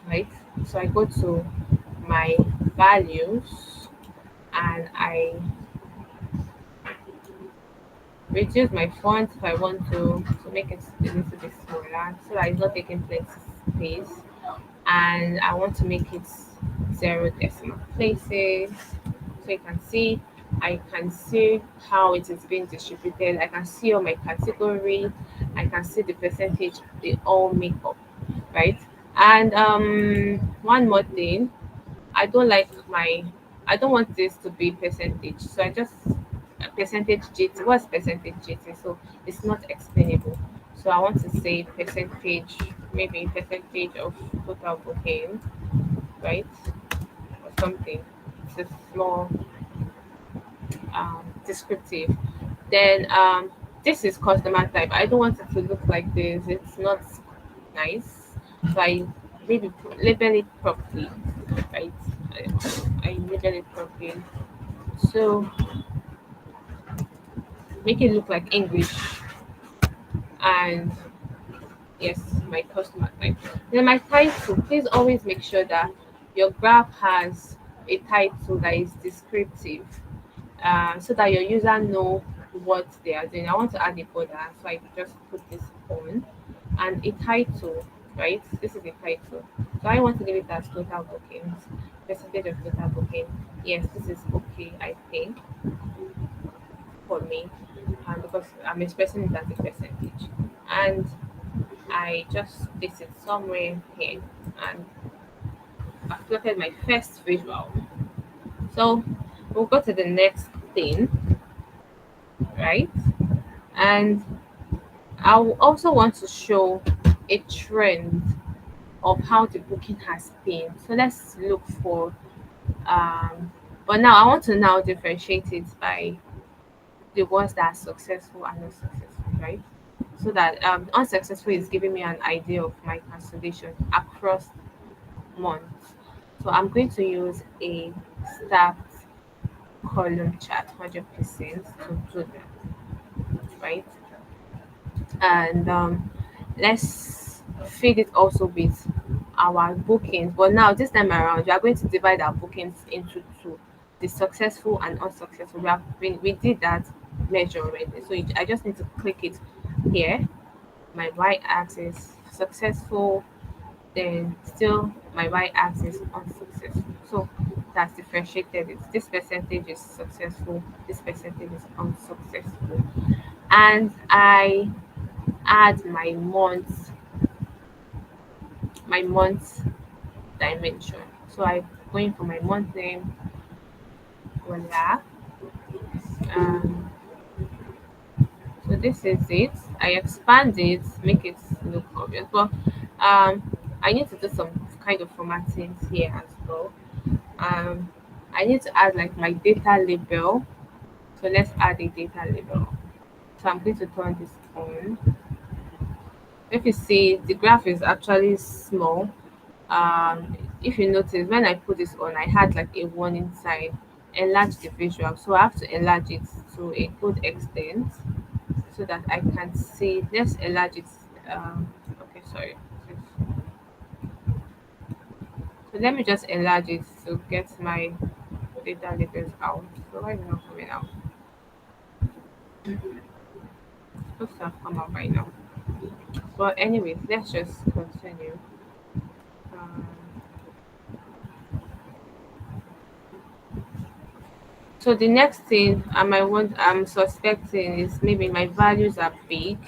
right? So I go to my values and I reduce my font if I want to make it a little bit smaller so that it's not taking plenty space. And I want to make it zero decimal places. So you can see I can see how it is being distributed. I can see all my category. I can see the percentage they all make up, right? And one more thing, I don't like my I don't want this to be percentage. So I just percentage GT. What's percentage GT? So it's not explainable. So I want to say percentage, maybe percentage of total booking, right? Or something. It's a small descriptive. Then this is customer type. I don't want it to look like this. It's not nice. So I maybe label it properly, right? I label it properly. So make it look like English and yes, my customer type. Then my title, please always make sure that your graph has a title that is descriptive, so that your user know what they are doing. I want to add a border, so I just put this on and a title, right? This is a title. So I want to leave it as total bookings, percentage of total booking. Yes, this is okay, I think, for me, because I'm expressing it as a percentage. And I just place it somewhere here and I've plotted my first visual. So we'll go to the next thing, right? And I will also want to show a trend of how the booking has been. So let's look for but now I want to now differentiate it by the ones that are successful and not successful, right? So that unsuccessful is giving me an idea of my cancellation across months. So I'm going to use a stacked column chart 100% to do that, right? And let's feed it also with our bookings. But now this time around, we are going to divide our bookings into two: the successful and unsuccessful. We did that measure already. So I just need to click it here. My y-axis successful then still my y-axis unsuccessful. So that's differentiated it. This percentage is successful, this percentage is unsuccessful. And I add my month dimension. So I going for my month name, voila. Um, so this is it. I expand it, make it look obvious. But I need to do some kind of formatting here as well. Um, I need to add like my data label. So let's add a data label. So I'm going to turn this on. If you see, the graph is actually small. If you notice, when I put this on, I had like a warning sign, enlarge the visual. So I have to enlarge it to a good extent so that I can see. Let's enlarge it. Okay, sorry. So let me just enlarge it to get my data labels out. So why is it not coming out? Supposed to have come out by now. But anyways, let's just continue. Um, so the next thing I'm suspecting is maybe my values are big.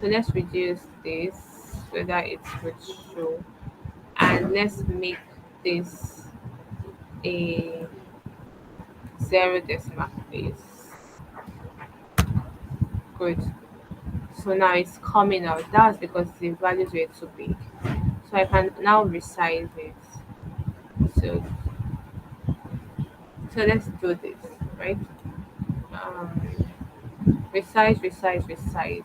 So let's reduce this so that it would show, and let's make this a zero decimal place. Good. So now it's coming out. That's because the values were too big. So I can now resize it. So let's do this, right? Um, resize.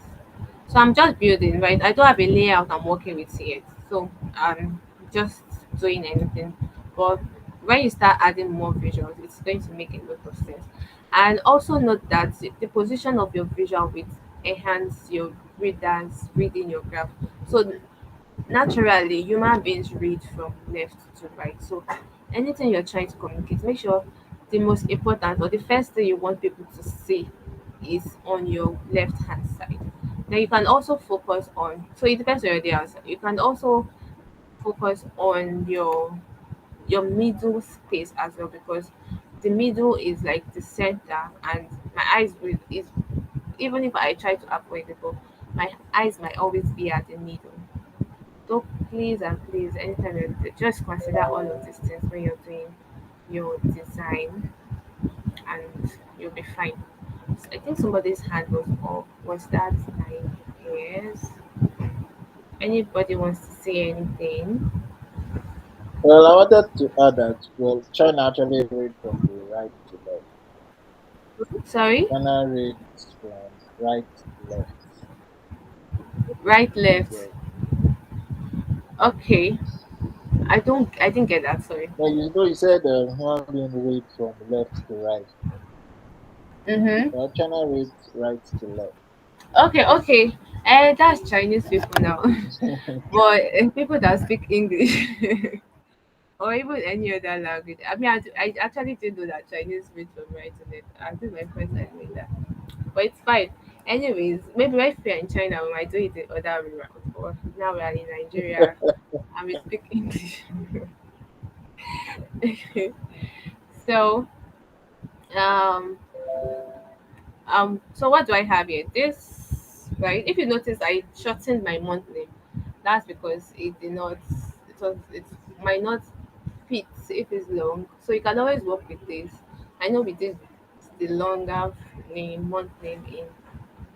So I'm just building, right? I don't have a layout I'm working with yet. So I'm just doing anything. But when you start adding more visuals, it's going to make a lot of sense. And also note that the position of your visual will enhance your readers reading your graph. So naturally, human beings read from left to right. So anything you're trying to communicate, make sure the most important or the first thing you want people to see is on your left hand side. Then you can also focus on, so it depends on your layers. You can also focus on your middle space as well, because the middle is like the center, and my eyes will is, even if I try to avoid it, but my eyes might always be at the middle. So please and please, anytime just consider all of these things when you're doing your design, and you'll be fine. So I think somebody's hand was up. Was that my ears? Anybody wants to say anything? Well, I wanted to add that, well, China actually read from the right to left. Sorry, China reads from right to left. right, left. Yes. Okay, I didn't get that. Sorry. Well, you said human being read from left to right. Mm-hmm. Well, China reads right to left. Okay. That's Chinese people now, but people that speak English or even any other language. I mean, I actually didn't know that Chinese read from right to left. I think my friends are doing that, but it's fine. Anyways, maybe if we're in China, we might do it the other way around. But now we are in Nigeria and we speak English. So, um, so what do I have here? This, right? If you notice, I shortened my month name. That's because it did not. It might not fit if it's long. So you can always work with this. I know we did the longer name, month name in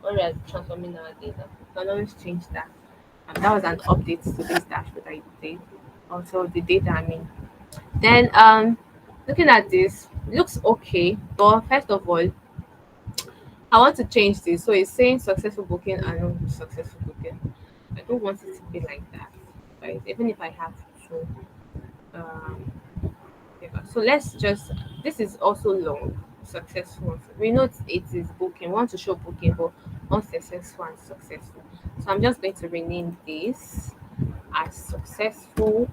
when we are transforming our data. You can always change that. That was an update to this dashboard I did. Also the data, I mean. Then looking at this, looks okay. But first of all, I want to change this. So it's saying successful booking and unsuccessful booking. I don't want it to be like that. Right? Even if I have to um yeah, so let's just, this is also long, successful. We know it is booking. We want to show booking, but unsuccessful and successful. So I'm just going to rename this as successful.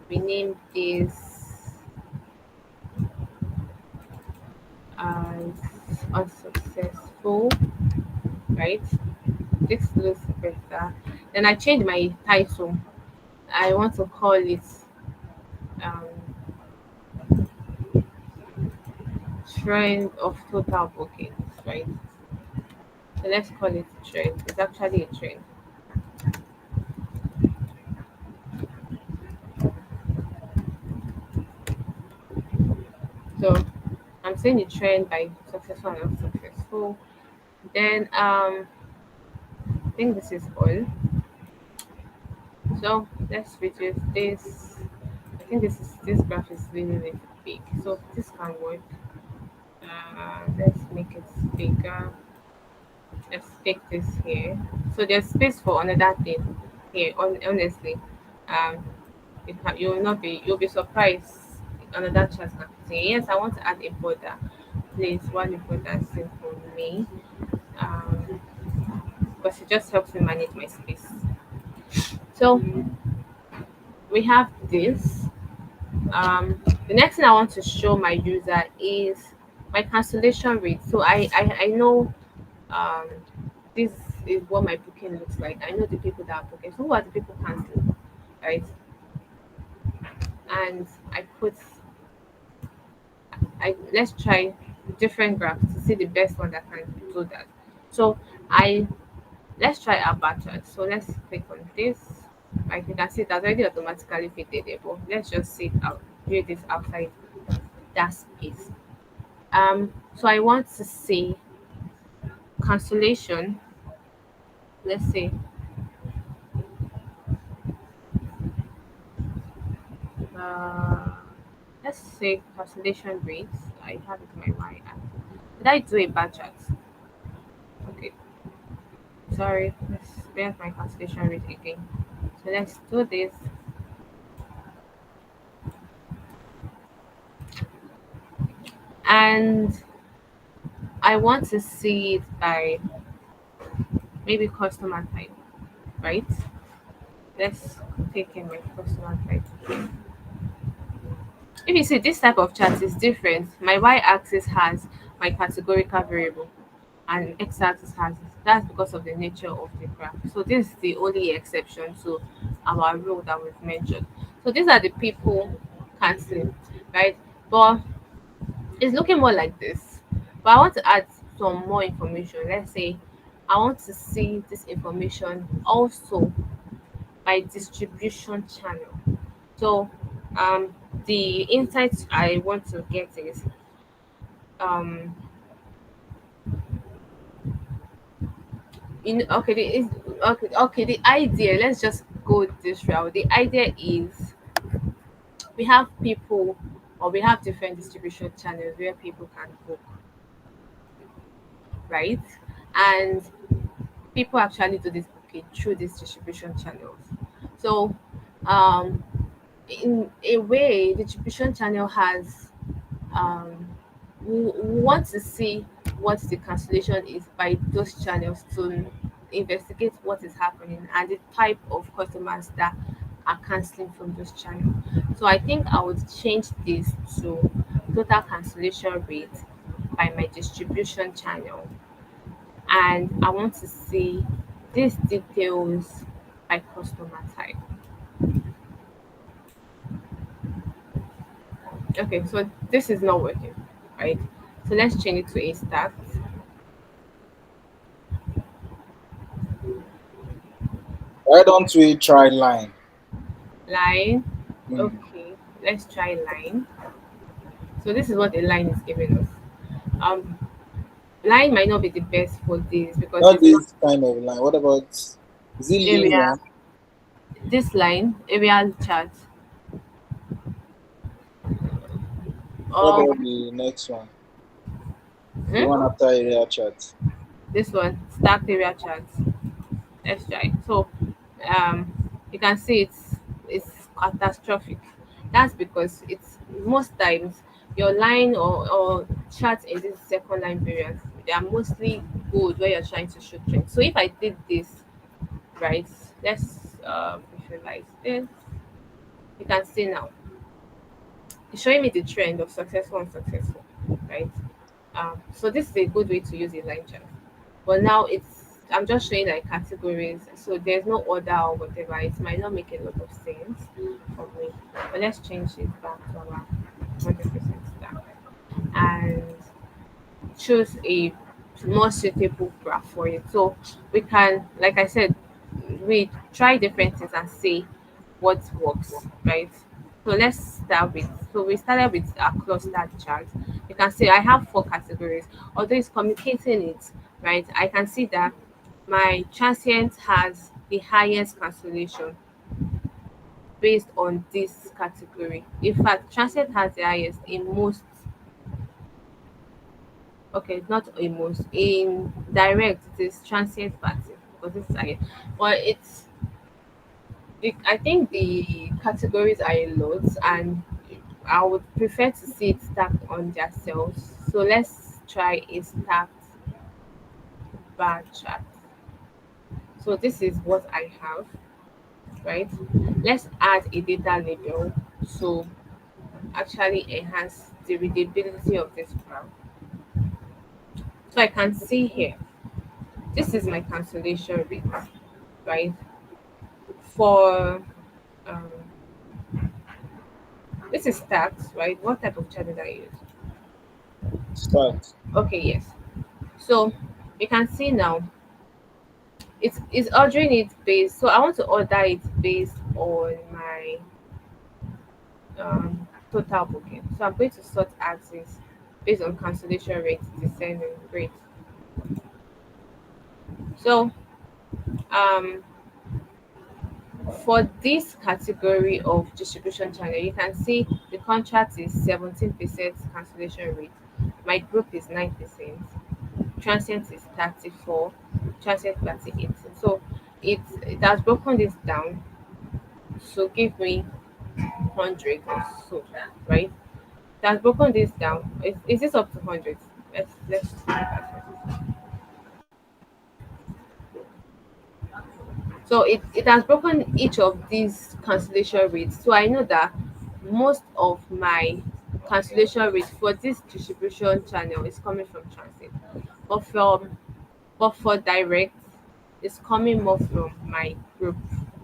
Rename this as unsuccessful, right? This looks better. Then I change my title. I want to call it um, trend of total bookings, right? So let's call it trend. It's actually a trend. So I'm saying a trend by successful and unsuccessful. Then I think this is all. So let's reduce this. I think this graph is really really big. So this can work. Let's make it bigger. Let's take this here. So there's space for another thing here. Honestly, um, you will not be. You'll be surprised. Another chart can say yes. I want to add a border. Please, one border same for me. Um, because it just helps me manage my space. So we have this. The next thing I want to show my user is my cancellation rate. So I know um, this is what my booking looks like. I know the people that are booking. So who are the people canceling, right? And I put I let's try different graphs to see the best one that can do that. So I let's try our bar chart. So let's click on this. Like you can see, it has already automatically fitted it, but let's just see it out, view this outside that space. So I want to see cancellation. Let's see. Uh, let's say cancellation rates. I have it in my mind. Did I do a bar chart? Okay, sorry. Let's where's my cancellation rate again. So let's do this, and I want to see it by maybe customer type, right? Let's take in my customer type. If you see this type of chart is different, my y-axis has my categorical variable and x-axis has it. That's because of the nature of the graph. So this is the only exception to our rule that we've mentioned. So these are the people canceling, right? But it's looking more like this. But I want to add some more information. Let's say I want to see this information also by distribution channel. So um, the insights I want to get is um, okay, okay, the idea. Let's just go this route. The idea is we have people or we have different distribution channels where people can book, right? And people actually do this booking through these distribution channels. So um, in a way, the distribution channel has we want to see what the cancellation is by those channels to investigate what is happening and the type of customers that are canceling from those channels. So I think I would change this to total cancellation rate by my distribution channel, and I want to see these details by customer type. Okay, so this is not working, right? So let's change it to a start Why don't we try line? line. Hmm. Okay, let's try line. So this is what a line is giving us. Um, line might not be the best for this because Not it's not this kind of line. What about, is it area. linear? This line area chart. What Um, about the next one? The one hmm? after area chart. This one stacked area chart. Let's try. So you can see it's catastrophic. That's because it's most times your line or chart in this second line variance, they are mostly good where you're trying to show trend. So if I did this right, let's visualize this. You can see now it's showing me the trend of successful and successful, right? So this is a good way to use a line chart. But now it's I'm just showing like categories, so there's no order or whatever. It might not make a lot of sense for me, but let's change it back to our 100% stack and choose a more suitable graph for it. So we can, like I said, we try different things and see what works, right? So let's start with, so we started with our cluster chart. You can see I have four categories. Although it's communicating it, right? I can see that my transient has the highest cancellation based on this category. In fact, transient has the highest in most, okay, not in most, in direct, it is transient pattern because this is higher. But I think the categories are a lot, and I would prefer to see it stacked on their cells. So let's try a stacked bar chart. So this is what I have, right? Let's add a data label to actually enhance the readability of this graph. So I can see here, this is my cancellation rate, right? For um, this is stats, right? What type of chart did I use? Start. Okay, yes. So you can see now it's ordering it based. So I want to order it based on my total booking. So I'm going to sort axis based on cancellation rate, descending rate. So um for this category of distribution channel, you can see the contract is 17% cancellation rate. My group is 9%. Transient is 34, transient 38. So it has broken this down. So give me 100 or so, right? It has broken this down. Is this up to 100? Let's look at it. So it has broken each of these cancellation rates. So I know that most of my cancellation rate for this distribution channel is coming from transit. But from but for direct, it's coming more from my group.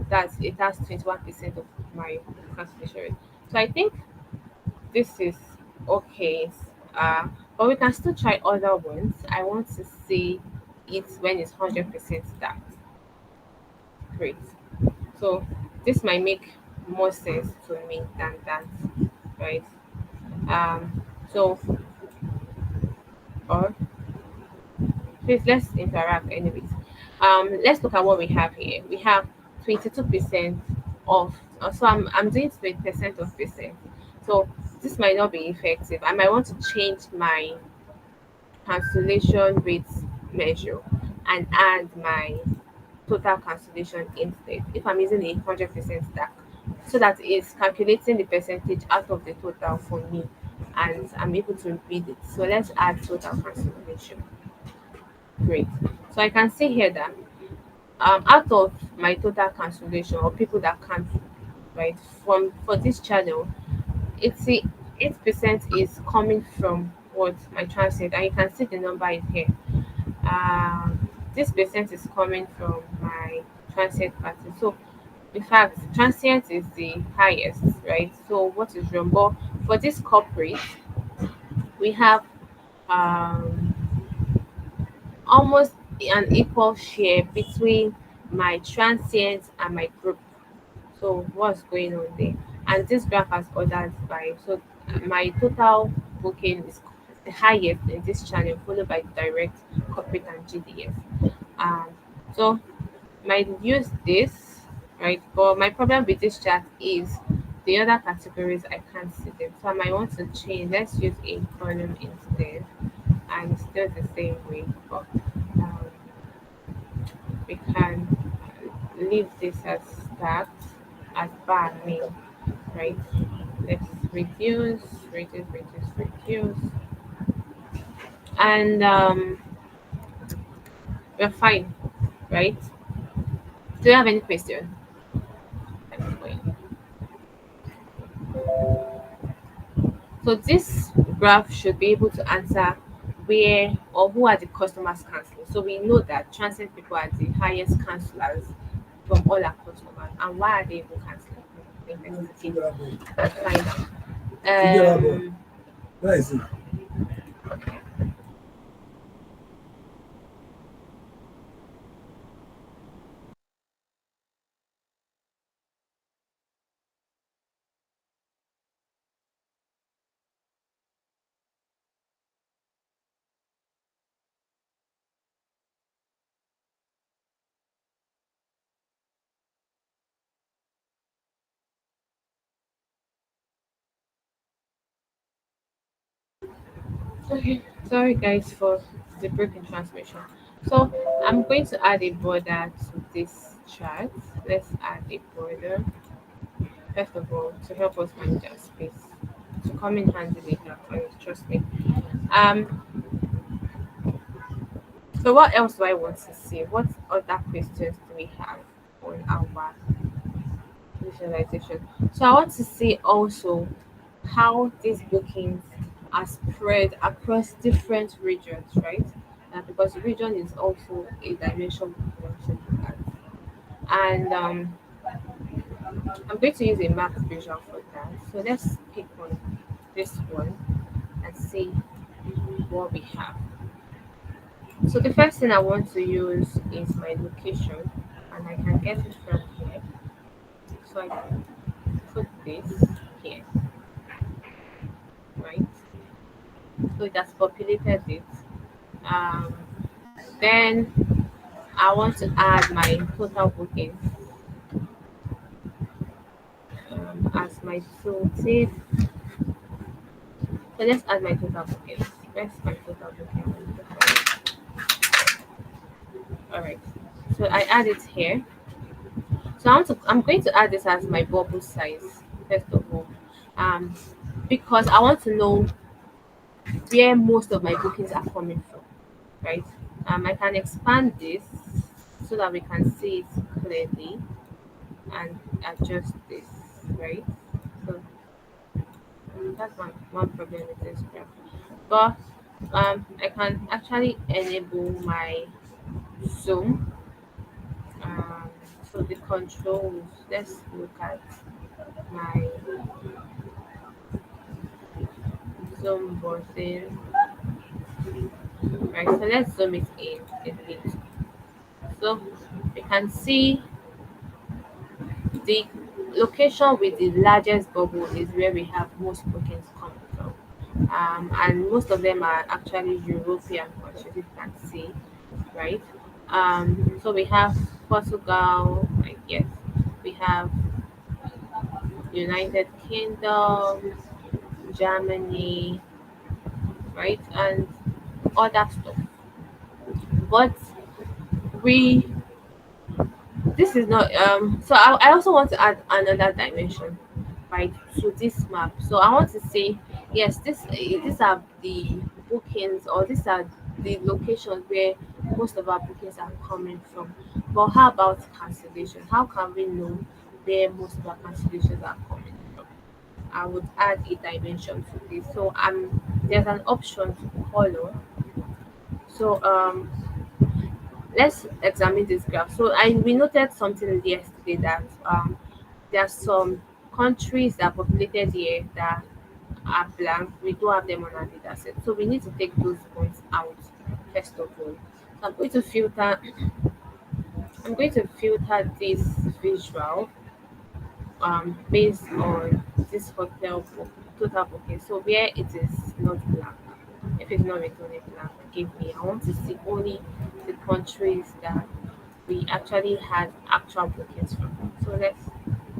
That's it has 21% of my cancellation rate. So I think this is okay. Uh, but we can still try other ones. I want to see it when it's 100% stacked. Great. So this might make more sense to me than that, right? So or please let's interact anyways. Let's look at what we have here. We have 22% of so I'm doing 20% of percent. So this might not be effective. I might want to change my cancellation rate measure and add my total cancellation instead if I'm using a 100% stack, so that it's calculating the percentage out of the total for me and I'm able to read it. So let's add total cancellation. Great. So I can see here that out of my total cancellation or people that cancel, right, from for this channel, 88% is coming from what my transit, and you can see the number is here. This percent is coming from my transient pattern. So in fact, transient is the highest, right? So what is wrong? But for this corporate, we have um, almost an equal share between my transient and my group. So what's going on there? And this graph has ordered by, so my total booking is the highest in this channel, followed by direct, corporate, and GDS. Um, so might use this, right? But my problem with this chart is the other categories I can't see them. So I might want to change. Let's use a column instead, and it's still the same way. But um, we can leave this as start as bar name, right? Let's reduce, reduce, and we're fine, right? Do you have any question? So this graph should be able to answer where or who are the customers canceling. So we know that transient people are the highest cancelers from all our customers. And why are they even canceling? We investigate and find out. Where is it? Okay, sorry guys for the break in transmission. So I'm going to add a border to this chart. Let's add a border first of all to help us manage our space. To come in handy later, trust me. Um. So what else do I want to see? What other questions do we have on our visualization? So I want to see also how these bookings are spread across different regions, right? Because region is also a dimension we should look at. And I'm going to use a map visual for that. So let's pick on this one and see what we have. So the first thing I want to use is my location, and I can get it from here. So I put this here, right? So it has populated it. Um, then I want to add my total booking as my tooltip. So let's add my total booking. Where's my total booking? All right. So I add it here. So I'm going to add this as my bubble size first of all, um, because I want to know where most of my bookings are coming from, right? I can expand this so that we can see it clearly and adjust this, right? So that's one problem with this graph. But I can actually enable my zoom. Um, so the controls, let's look at my zoom button. Right, so let's zoom it in a bit. So we can see the location with the largest bubble is where we have most bookings coming from. And most of them are actually European countries, if you can see, right? So we have Portugal, right? Yes, we have United Kingdom, Germany, right, and other stuff. But we this is not so I also want to add another dimension right to this map. So I want to say yes, these are the bookings, or these are the locations where most of our bookings are coming from. But how about cancellation? How can we know where most of our cancellations are coming from? I would add a dimension to this. So there's an option to color. So let's examine this graph. So we noted something yesterday that there are some countries that are populated here that are blank. We don't have them on our data set. So we need to take those points out first of all. So I'm going to filter this visual based on this hotel book total booking. So where it is not blank. If it's not written in blank, give me. I want to see only the countries that we actually had actual bookings from. So let's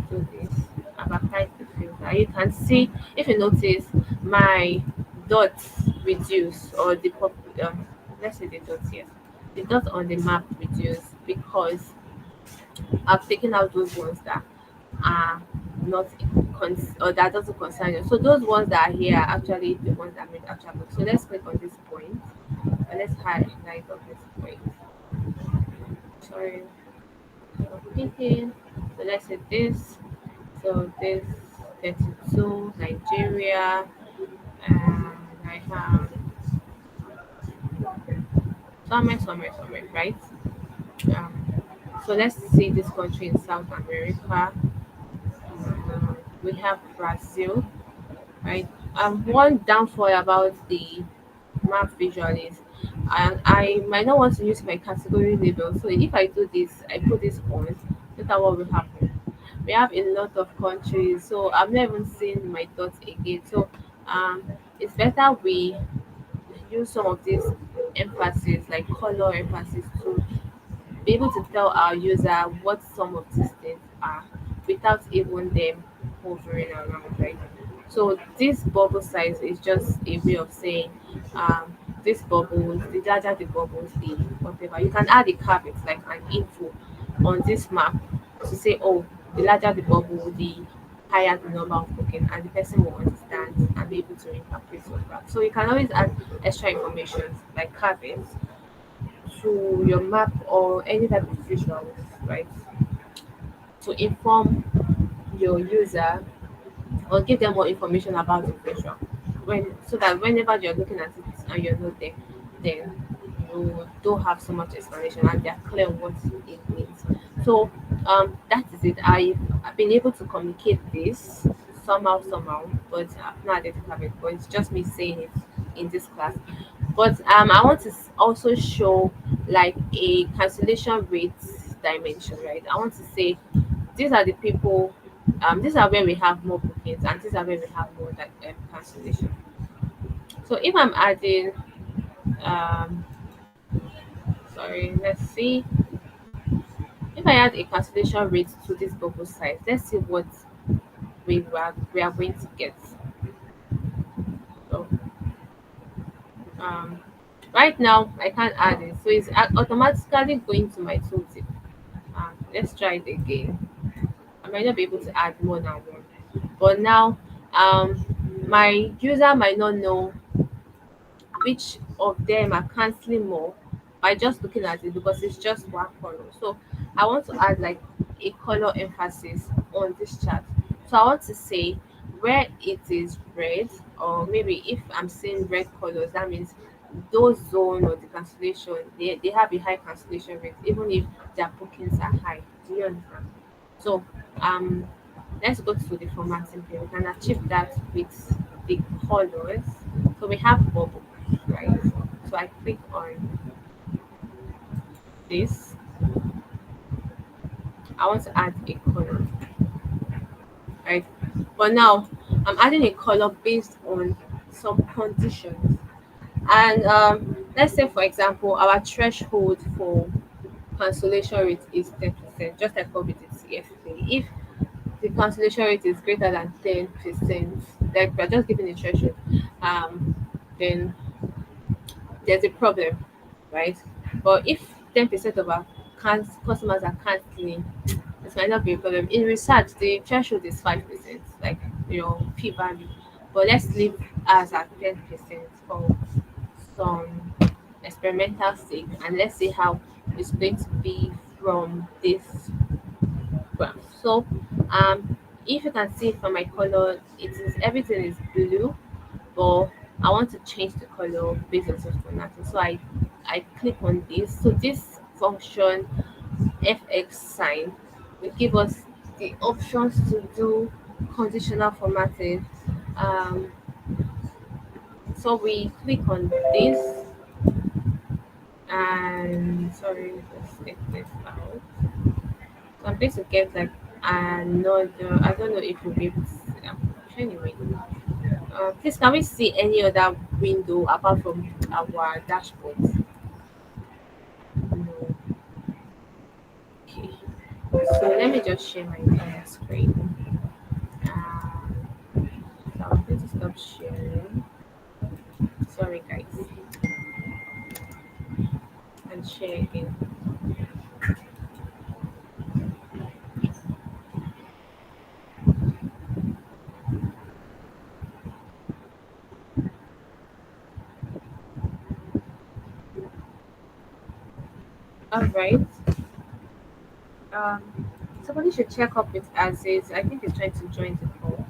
do this. I've applied the filter. You can see, if you notice, my dots reduce, or let's say the dots here. The dots on the map reduce because I've taken out those ones that are not or that doesn't concern you. So those ones that are here are actually the ones that made actual book. So let's click on this point and let's highlight on this point. Sorry, stop thinking. So let's say this. So this 32 Nigeria, and I have somewhere, right? Um, so let's see this country in South America. We have Brazil, right? One downfall about the map visual is I might not want to use my category label. So if I do this, I put this on, look at what will happen. We have a lot of countries, so I've not even seen my dots again. So um, it's better we use some of these emphasis, like color emphasis, to be able to tell our user what some of these things are without even them hovering around, right? So this bubble size is just a way of saying this bubbles, the larger the bubbles, the whatever. You can add a caveat like an info on this map to say, oh, the larger the bubble, the higher the number of booking, and the person will understand and be able to interpret your graph. So you can always add extra information like caveats to your map or any type of visuals, right? To inform your user or give them more information about the visual. When so that whenever you're looking at it and you're not there, then you don't have so much explanation and they're clear on what it means. So that is it. I've been able to communicate this somehow, but I've not identified it. But it's just me saying it in this class. But I want to also show like a cancellation rate dimension, right? I want to say these are the people, these are where we have more bookings, and these are where we have more like cancellation. So if I'm adding, um, sorry, let's see. If I add a cancellation rate to this bubble size, let's see what we are going to get. So um, right now I can't add it, so it's automatically going to my tooltip. Let's try it again. I might not be able to add more than one, but now my user might not know which of them are canceling more by just looking at it because it's just one color. So I want to add like a color emphasis on this chart. So I want to say where it is red, or maybe if I'm seeing red colors, that means those zone or the cancellation, they have a high cancellation rate, even if their bookings are high. Do you understand? So um let's go to the formatting here. We can achieve that with the colors. So we have bubble, right? So I click on this. I want to add a color, right? But now I'm adding a color based on some conditions. And let's say, for example, our threshold for cancellation rate is 10%, just like what we did yesterday. If the cancellation rate is greater than 10%, like we're just giving a threshold, um, then there's a problem, right? But if 10% of our customers are canceling, this might not be a problem. In research, the threshold is 5%, like P value. But let's leave us at 10% for some experimental sake, and let's see how it's going to be from this graph. So, if you can see from my color, it is everything is blue, but I want to change the color based on some formatting. So I click on this. So this function fx sign will give us the options to do conditional formatting. Um, so we click on this, and sorry, let's take this out. So I'm going to get like another. I don't know if you'll be able to see that. Anyway, please can we see any other window apart from our dashboard? No. Okay. So let me just share my entire screen. So I'm going to stop sharing. Sorry, guys, and share again. All right. Um, somebody should check up with Aziz. I think he's trying to join the call.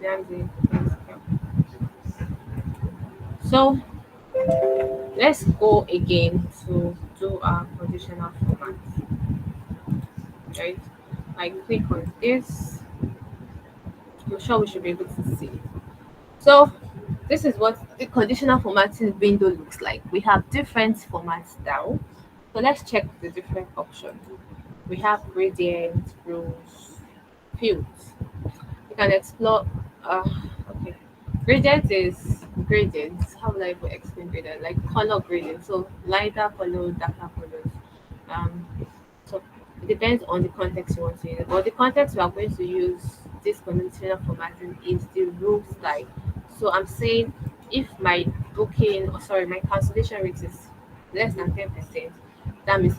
Yeah, I'm doing. So Let's go again to do our conditional format, right? I click on this. I'm sure we should be able to see. So this is what the conditional formatting window looks like. We have different formats now. So let's check the different options. We have gradient, rows, fields. You can explore. Uh, okay. Gradient is gradients. How would I even explain gradient? Like color gradient. So lighter color, darker colors. Um, so it depends on the context you want to use. But the context we are going to use this conditional formatting is the rule style. So I'm saying if my booking, or sorry, my cancellation rate is less than 10%, that means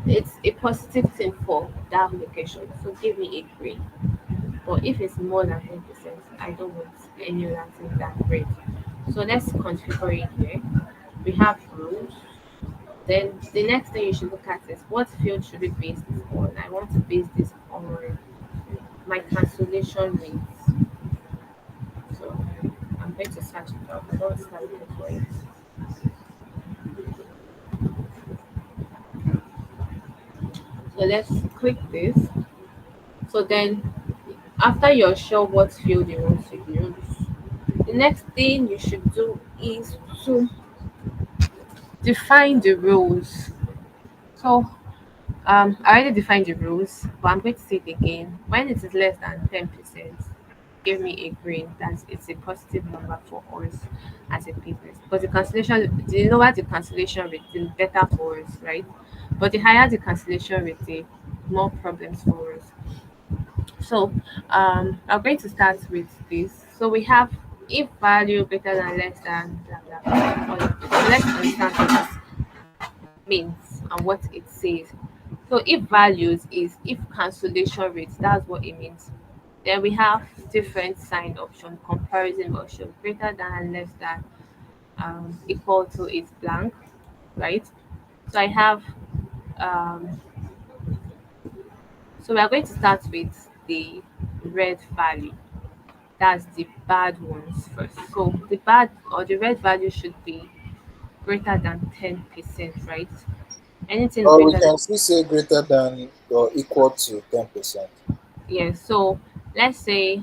it's a positive thing for that location. So give me a grade. But if it's more than 10%, I don't want any other thing than grade. So let's configure it here. We have rules. Then the next thing you should look at is what field should we base this on? I want to base this on my cancellation rate. So I'm going to search it up. I don't start looking for it. So let's click this. So then after you're sure what field you want to use, the next thing you should do is to define the rules. So I already defined the rules, but I'm going to say it again. When it is less than 10%, give me a green. That it's a positive number for us as a business. Because the lower the cancellation rate, the better for us, right? But the higher the cancellation rate, the more problems for us. So I'm going to start with this. So we have if value greater than less than blah blah blah. All of this. So let's understand what this means and what it says. So if values is if cancellation rates, that's what it means. Then we have different sign option, comparison option, greater than and less than, equal to is blank, right? So I have um, so we are going to start with the red value. That's the bad ones first. So the bad or the red value should be greater than 10%, right? Anything Or we greater than, can still say greater than or equal to 10%. yes. So let's say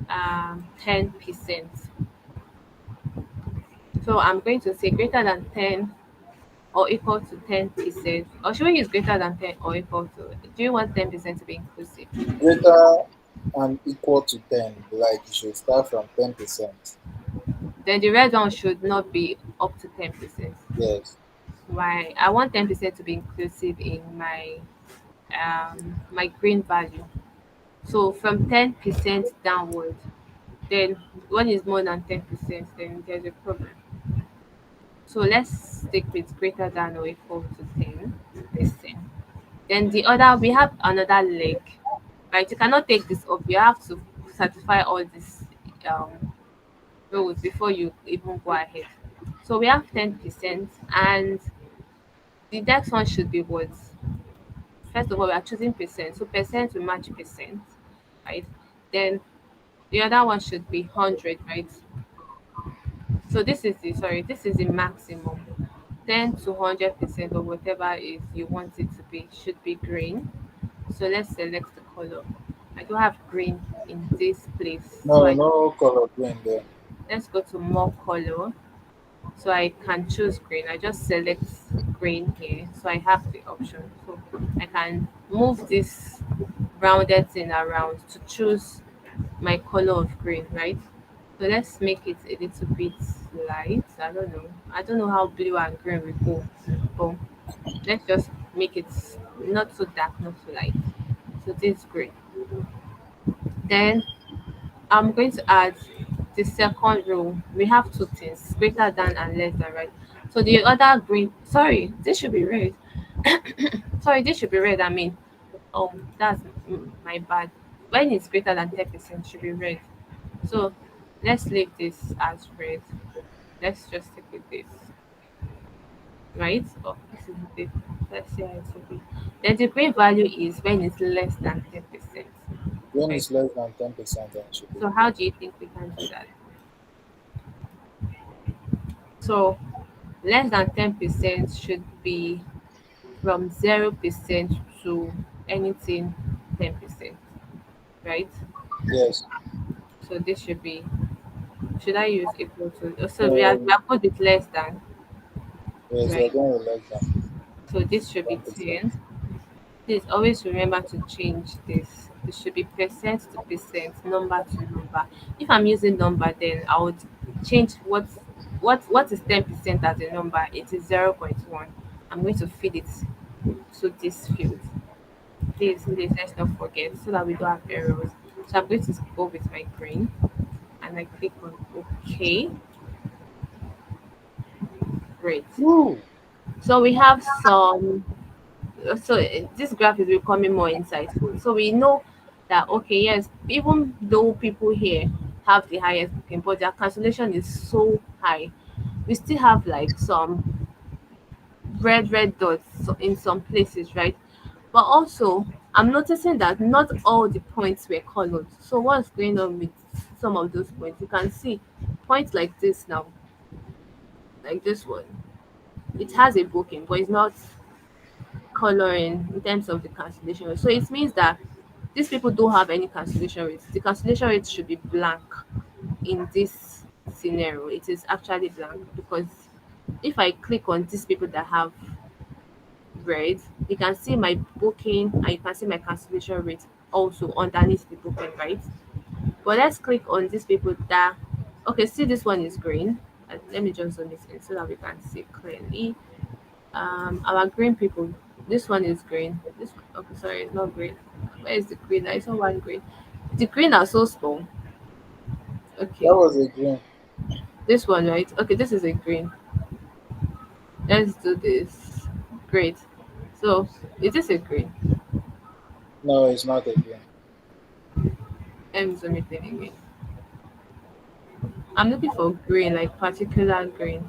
10%. So I'm going to say greater than 10 or equal to 10%. Or should we use greater than 10 or equal to? Do you want 10% to be inclusive? Greater and equal to 10, like you should start from 10%. Then the red one should not be up to 10%. Yes. Why? I want 10% to be inclusive in my green value. So from 10% downward, then when it's more than 10%, then there's a problem. So let's stick with greater than or equal to 10%. Then the other, we have another leg, right? You cannot take this up. You have to satisfy all these um, rules before you even go ahead. So we have 10%, and the next one should be what? First of all, we are choosing percent. So percent will match percent, right? Then the other one should be 100, right? So this is the maximum. 10 to 100% or whatever is you want it to be should be green. So let's select the color. I don't have green in this place. So No, no color green there. let's go to more color. So I can choose green. I just select green here. So I have the option. So I can move this rounded thing around to choose my color of green, right? So let's make it a little bit light. I don't know. I don't know how blue and green will go. But let's just make it not so dark, not so light. So this is green. Then I'm going to add the second row. We have two things, greater than and less than, right? So the other green, sorry, this should be red. Sorry, this should be red. I mean, that's my bad. When it's greater than 10%, should be red. So let's leave this as red. Let's just stick with this, right? Oh, this is the, let's see how it will be. Then the green value is when it's less than 10%, When right? it's less than 10%, then it should be So green. how do you think we can do that? So Less than 10% should be from 0% to anything 10%, right? Yes. So this should be, should I use equal to? So we Um, are put it less than, yes, we're right? going with less than So this should be 10%. 10. Please always remember to change this. It should be percent to percent, number to number. If I'm using number, then I would change what is 10% as a number. It is 0.1. I'm going to feed it to this field. Please let's not forget so that we don't have errors. So I'm going to go with my green and I click on OK. Great. Woo! So we have some, so this graph is becoming more insightful. So we know that okay, yes, even though people here have the highest booking, but their cancellation is so high, we still have like some red dots in some places, right? But also, I'm noticing that not all the points were colored. So what's going on with some of those points? You can see points like this now, like this one. It has a booking, but it's not coloring in terms of the cancellation rate. So it means that these people don't have any cancellation rates. The cancellation rate should be blank in this scenario. It is actually blank because if I click on these people that have red, you can see my booking and you can see my cancellation rate also underneath the booking, right? But let's click on these people that, okay, see this one is green. Let me just zoom it in so that we can see clearly. Our green people, this one is green. This okay, sorry, it's not green. Where is the green? I saw one green. The green are so small. That Okay, was a green. this one, right? Okay, this is a green. Let's do this. Great. So is this a green? No, it's not a green. Let me zoom it in again. I'm looking for green, like particular green.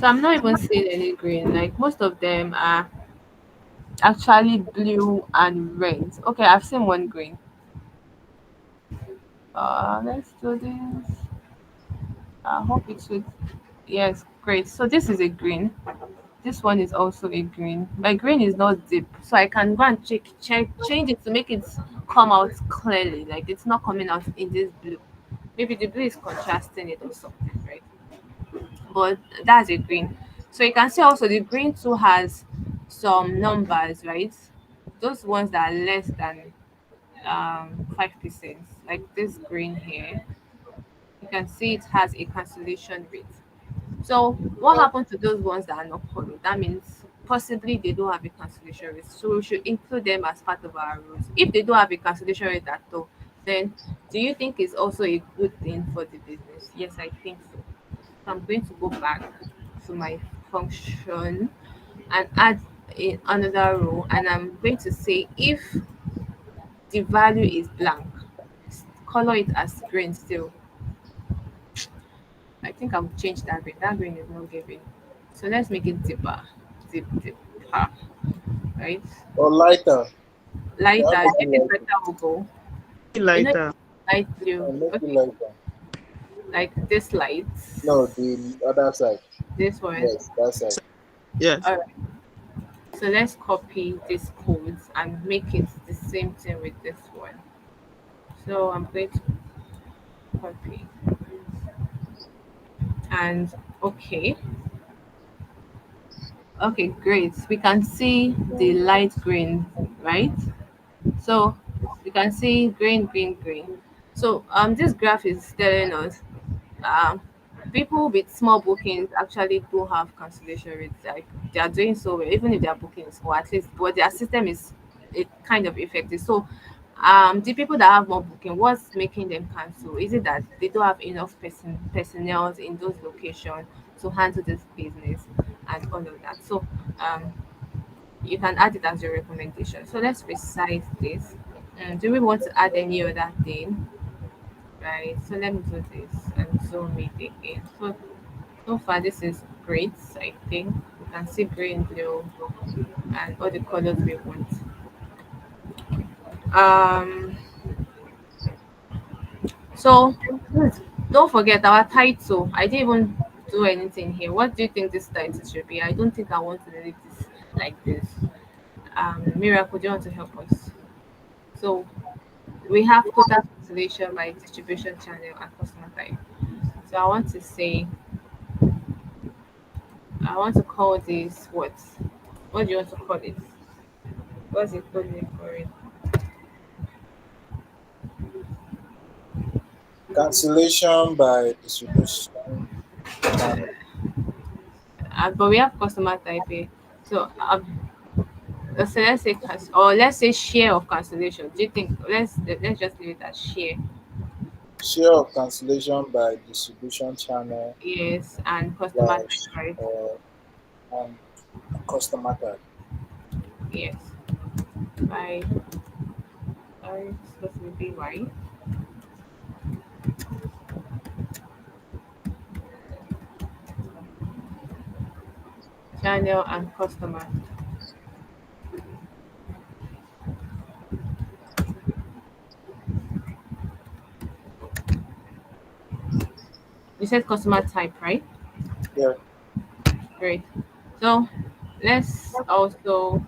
So I'm not even seeing any green. Like most of them are actually blue and red. Okay, I've seen one green. Let's do this. I hope it should. Yes, great. So this is a green. This one is also a green. My green is not deep, so I can go and check, change it to make it come out clearly. Like it's not coming out in this blue. Maybe the blue is contrasting it or something, right? But that's a green. So you can see also the green too has some numbers, right? Those ones that are less than 5%, like this green here. You can see it has a cancellation rate. So what happened to those ones that are not colored? That means possibly they don't have a cancellation rate. So we should include them as part of our rules. If they don't have a cancellation rate at all, then do you think it's also a good thing for the business? Yes, I think so. So I'm going to go back to my function and add another row, and I'm going to say if the value is blank, color it as green still. I think I'll change that green. That green is not giving. So let's make it deeper. Deeper. Right? Or lighter. You have Lighter. to If do it's lighter. better, we'll go. You know, Lighter. light blue. Make it Okay. lighter. Like this light. No, the other side. This one. Yes, that side. Yes. Alright. So let's copy this code and make it the same thing with this one. So I'm going to copy and okay. Okay, great. We can see the light green, right? So you can see green. So this graph is telling us um people with small bookings actually do have cancellation rates. Like they are doing so well, even if their bookings or at least but their system is it kind of effective. So the people that have more booking, what's making them cancel? Is it that they don't have enough personnel in those locations to handle this business and all of that? So um you can add it as your recommendation. So let's resize this. Do we want to add any other thing? Right. So let me do this and zoom it again. So far this is great. I think you can see green, blue, and all the colors we want. Um. So don't forget our title. I didn't even do anything here. What do you think this title should be? I don't think I want to leave this like this. Miracle, do you want to help us? So we have total cancellation by distribution channel and customer type. So I want to call this what? What do you want to call it? What's the code name for it? Cancellation by distribution channel. But we have customer type here. So so let's say or let's say share of cancellation. Do you think let's just leave it as share? Share of cancellation by distribution channel Yes, and customer type, slash right? and customer type. Yes. By it's supposed to be right. Channel and customer. You said customer type, right? Yeah. Great. So let's also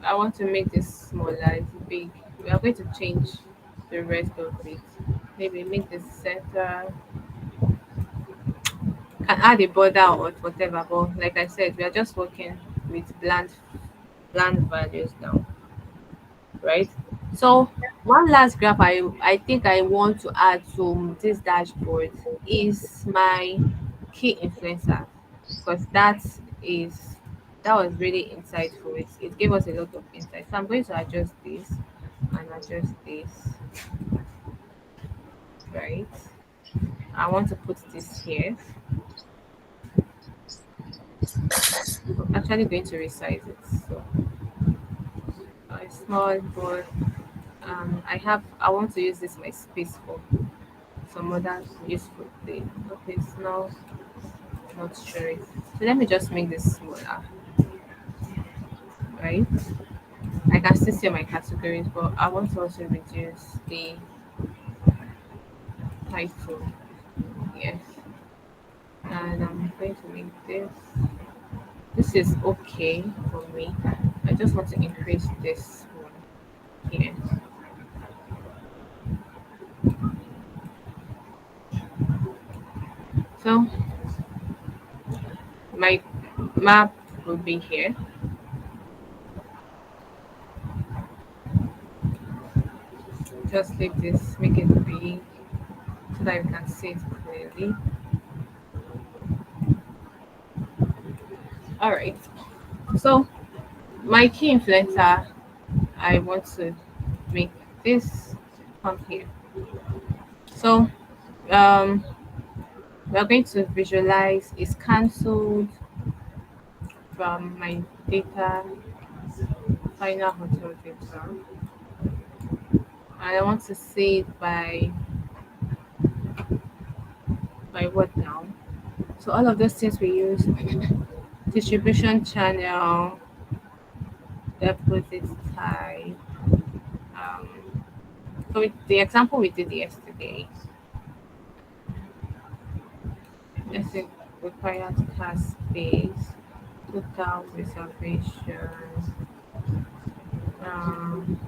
I want to make this smaller, it's big. We are going to change the rest of it. Maybe make the center can add a border or whatever, but like I said, we are just working with bland values now, right? So one last graph I think I want to add to this dashboard is my key influencer because is that was really insightful. It gave us a lot of insight. So I'm going to adjust this and adjust this, right? I want to put this here. I'm actually going to resize it. So small, but I want to use this my space for some other useful thing. Okay, it's not sure. So let me just make this smaller, right? I can still see my categories, but I want to also reduce the title. Yes, and I'm going to make this. This is okay for me. I just want to increase this one here. So my map will be here. Just leave this, make it big so that you can see it clearly. All right. So my key influencer, I want to make this come here. So um, we are going to visualize is cancelled from my data, final hotel data, and I want to see it by what now? So all of those things we use distribution channel, deposit type. Um, so with the example we did yesterday, let's say required car space, total reservation, um,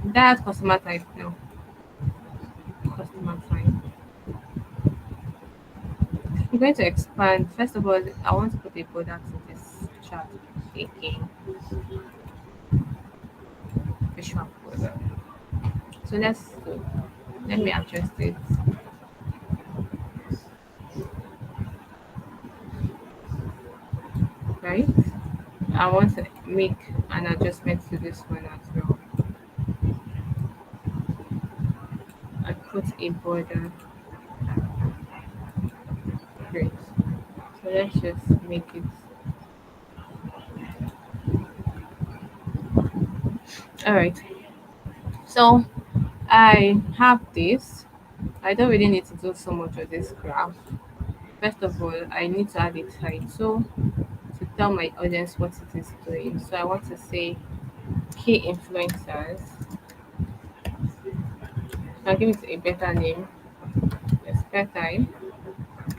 that customer type, no, customer type. I'm going to expand. First of all, I want to put a border to this chart again, visual border. So let me adjust it, right? I want to make an adjustment to this one as well. I put a border. Great. So let's just make it. All right. So I have this. I don't really need to do so much of this graph. First of all, I need to add a title to tell my audience what it is doing. So I want to say key influencers. I'll give it a better name. airtime.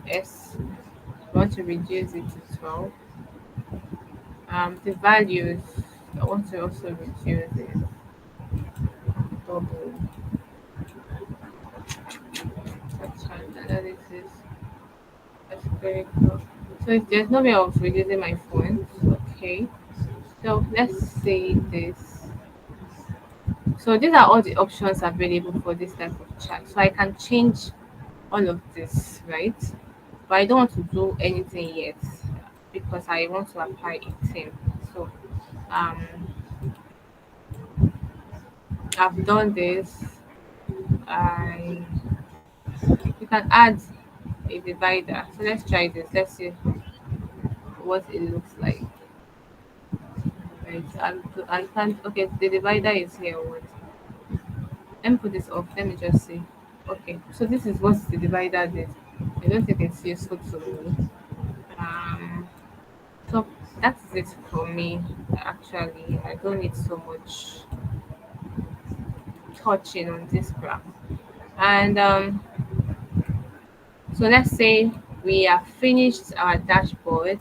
Yes, I want to reduce it to 12. The values, I want to also reduce it double. That's fine. Analysis. That's very cool. So there's no way of reducing my phone. Okay. So let's say this. So these are all the options available for this type of chat. So I can change all of this, right? But I don't want to do anything yet because I want to apply a theme. So um, I've done this. I You can add a divider. So let's try this. Let's see what it looks like. Right. I can't. Okay, the divider is here. What? Let me put this off. Let me just see. Okay, so this is what the divider did. I don't think it's useful to me. Um, so that's it for me. Actually, I don't need so much touching on this graph. And so let's say we have finished our dashboard.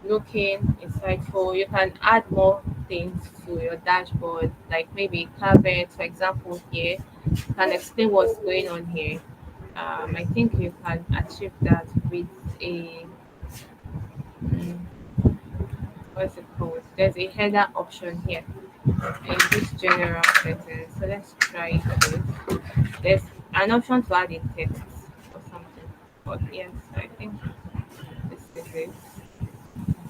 Looking insightful. You can add more things to your dashboard, like maybe carpet, for example. Here, you can explain what's going on here. I think you can achieve that with a mm, what's it called? There's a header option here in this general settings. So let's try this. There's an option to add a text or something. But yes, I think this is it.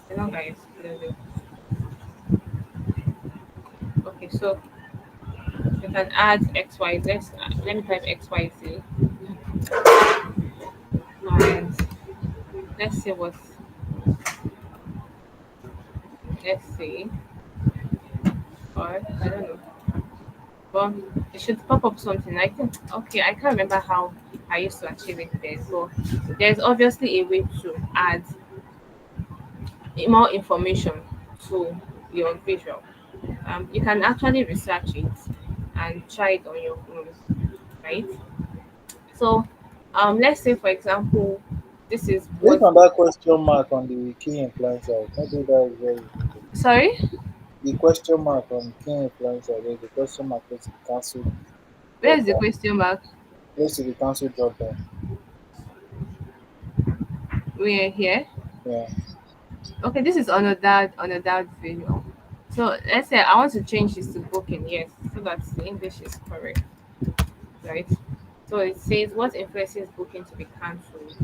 The longer I explain it. Okay, so you can add XYZ. Let me type XYZ and let's see what, let's see. Or I don't know. Well, it should pop up something. I think, okay, I can't remember how I used to achieve it there. So there's obviously a way to add more information to your visual. You can actually research it and try it on your own, right? So let's say, for example, this is Click what. on that question mark on the key influencer. Maybe that is where you need it. Sorry, The question mark on key influencer. There's a question mark next to the cancel where drop is the down. question mark? Next to the cancel drop down. We're here. Yeah. Okay, this is another video. So let's say I want to change this to booking, yes, so that the English is correct, right? So it says what influences booking to be cancelled.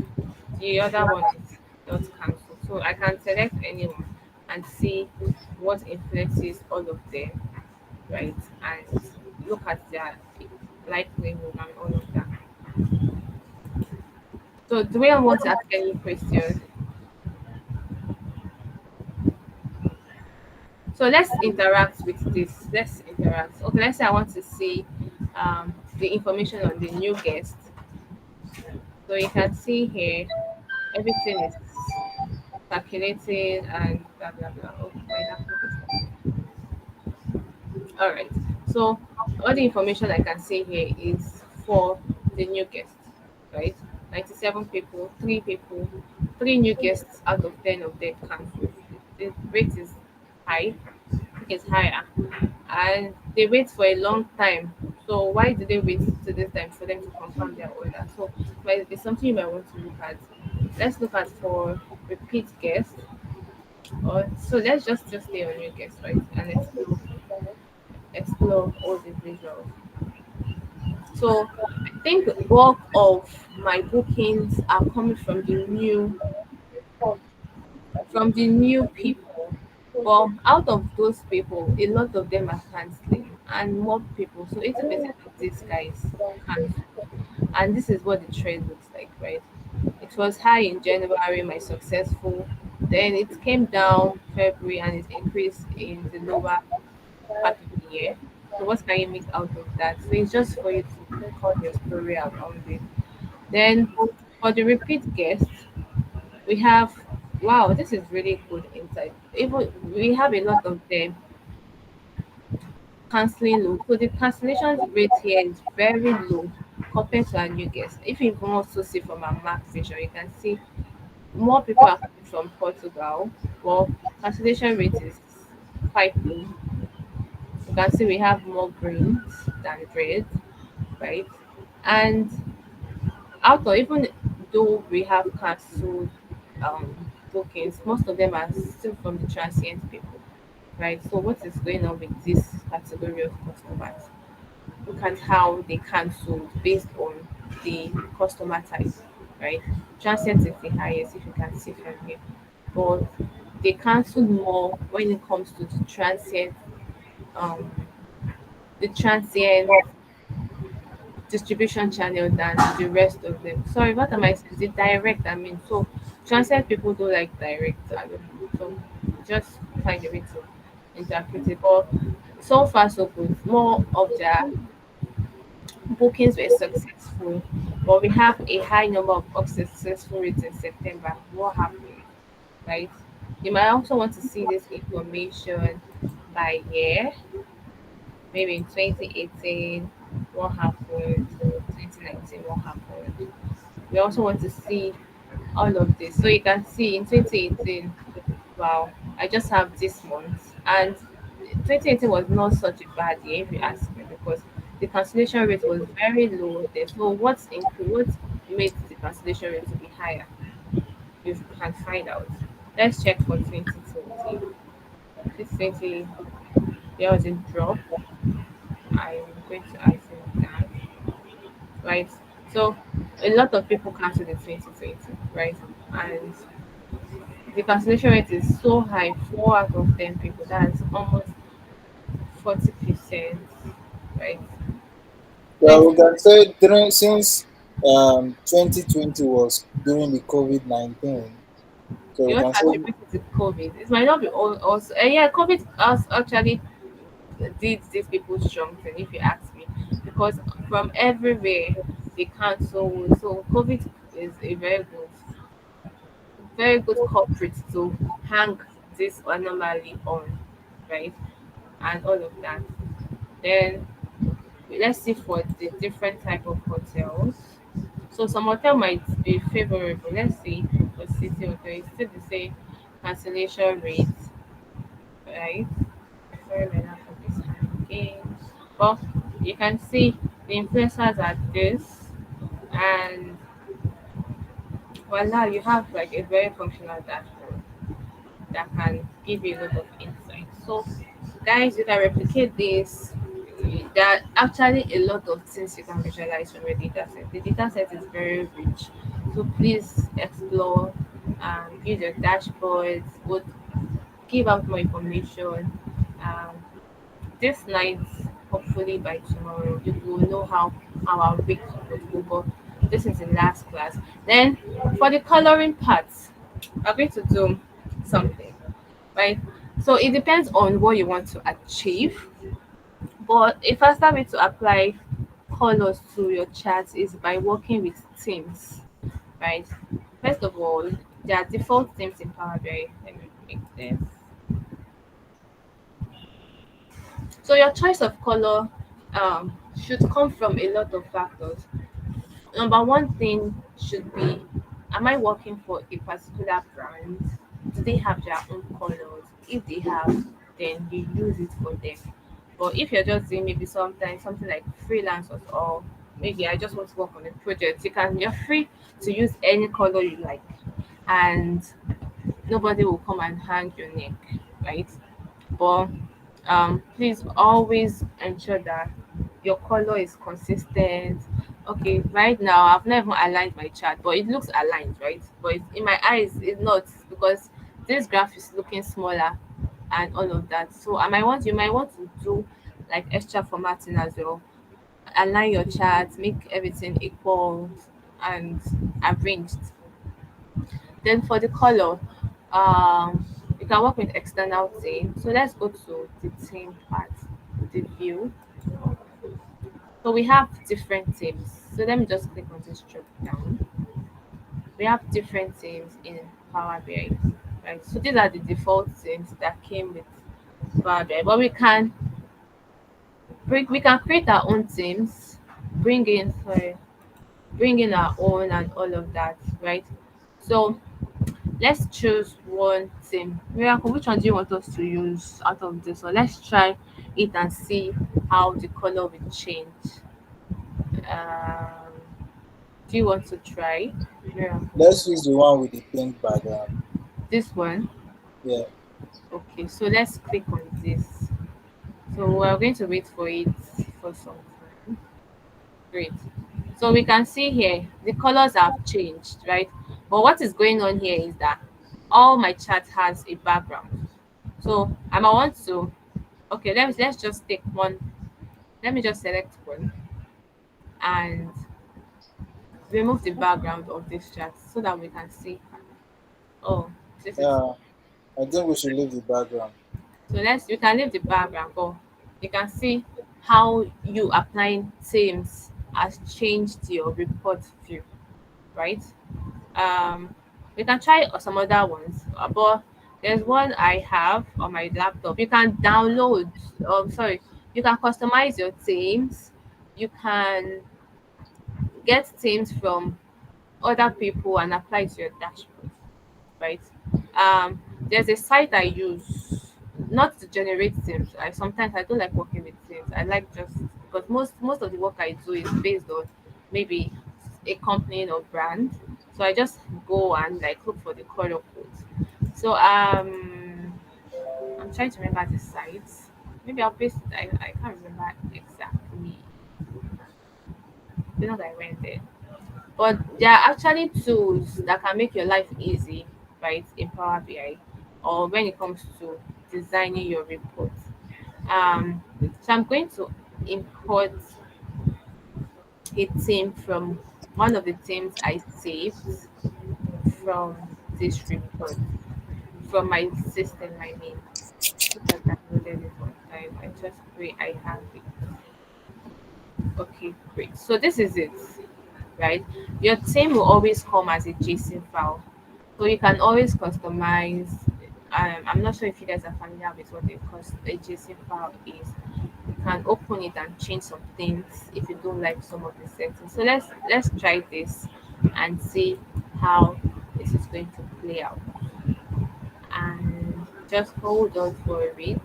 The other one is not cancelled. So I can select anyone and see what influences all of them, right? And look at their likelihood and all of that. So do we want to ask any questions? So let's interact with this. Let's interact. Okay, let's say I want to see the information on the new guest. So you can see here everything is calculated and blah blah blah. Oh, my laptop is all right. So all the information I can see here is for the new guest, right? 97 people, three new guests out of 10 of them cancelled. The rate is high, is higher, and they wait for a long time. So why do they wait to this time for them to confirm their order? So it's something you might want to look at. Let's look at for repeat guests. Or so let's just stay on new guests, right? And explore all the visuals. So I think bulk of my bookings are coming from the new people. But out of those people, a lot of them are canceling and more people. So 80% of these guys cancel. And this is what the trend looks like, right? It was high in January, my successful. Then it came down February and it increased in the lower part of the year. So what can you make out of that? So it's just for you to call your story around it. Then for the repeat guests, we have, wow, this is really good insight. Even we have a lot of them canceling low. So the cancellation rate here is very low compared to our new guests. If you can also see from our map vision, you can see more people are coming from Portugal. Well, cancellation rate is quite low. You can see we have more greens than reds, right? And out of, even though we have cancelled bookings, most of them are still from the transient people, right? So what is going on with this category of customers? Look at how they cancelled based on the customer type, right? Transient is the highest, if you can see from here, but they cancelled more when it comes to um, the transient distribution channel than the rest of them. Sorry, what am I saying? The direct, I mean, so transient people don't like direct. I don't know. So just find a way to interpret it. But so far, so good. More of their bookings were successful, but we have a high number of unsuccessful rates in September. What happened, right? You might also want to see this information by year, maybe in 2018, what happened, 2019, what happened. We also want to see all of this. So you can see in 2018, wow, I just have this month. And 2018 was not such a bad year, if you ask me, because the cancellation rate was very low there. So what made the cancellation rate to be higher? You can find out. Let's check for 2020. This 20, there was a drop. I'm going to isolate that, right? So a lot of people cancelled in 2020, right? And the cancellation rate is so high, 4 out of 10 people. That's almost 40%, right? Well, 20, we can say during since 2020 was during the COVID-19, so you we want can to say attribute it to COVID. It might not be all also. Yeah, COVID has actually did these people strengthen, if you ask me, because from everywhere they cancel. So COVID is a very good culprit to hang this anomaly on, right? And all of that. Then let's see for the different type of hotels. So some hotel might be favorable. Let's see for city hotel. It's still the same cancellation rate, right? Sorry, my laptop is hanging again. But you can see the influencers are this, and voila, you have like a very functional dashboard that can give you a lot of insight. So, guys, you can replicate this. There are actually a lot of things you can visualize from your data set. The data set is very rich. So, please explore, use your dashboards, would give out more information. Um, this night, hopefully by tomorrow, you will know how our week would go. But this is the last class. Then, for the coloring parts, I'm going to do something, right? So it depends on what you want to achieve. But a faster way to apply colors to your charts is by working with themes, right? First of all, there are default themes in Power BI. Let me make this. So your choice of color should come from a lot of factors. Number one thing should be, am I working for a particular brand? Do they have their own colors? If they have, then you use it for them. But if you're just doing maybe sometimes something like freelance, or maybe I just want to work on a project, you're free to use any color you like, and nobody will come and hang your neck, right? But please always ensure that your color is consistent. Okay, right now I've never aligned my chart, but it looks aligned, right? But in my eyes it's not, because this graph is looking smaller and all of that. So you might want to do like extra formatting as well. Align your chart, make everything equal and arranged. Then for the color, you can work with external theme. So let's go to the theme part, the view. So we have different themes. So let me just click on this drop down. We have different themes in Power BI, right? So these are the default themes that came with Power BI, but we can create our own themes. Bring in, sorry. bring in our own and all of that, right? So let's choose one theme. Miracle, which one do you want us to use out of this? So let's try it and see how the color will change. Um, do you want to try? Miracle. Let's use the one with the pink background. This one. Yeah. Okay, so let's click on this. So we're going to wait for it for some time. Great. So we can see here the colors have changed, right? But what is going on here is that all my chart has a background. So I might want to, okay, let's just take one. Let me just select one and remove the background of this chart so that we can see. Oh, this is Yeah. I think we should leave the background. so let's you can leave the background, but you can see how you applying themes has changed your report view, right? Um, we can try some other ones, but there's one I have on my laptop. You can download. Sorry, you can customize your themes. You can get themes from other people and apply it to your dashboard, right? There's a site I use not to generate themes. I sometimes I don't like working with themes. I like just because most of the work I do is based on maybe a company or brand. So I just go and like look for the color codes. So I'm trying to remember the sites. Maybe I'll paste it. I can't remember exactly. Because I went there. But there are actually tools that can make your life easy, right, in Power BI or when it comes to designing your report. So I'm going to import a theme from one of the themes I saved from this report, from my system, I mean. Because I downloaded it one time. I just pray I have it. Okay, great. So this is it, right? Your theme will always come as a JSON file. So you can always customize. I'm not sure if you guys are familiar with what a JSON file is. You can open it and change some things if you don't like some of the settings. So let's try this and see how this is going to play out. And just hold on for a bit.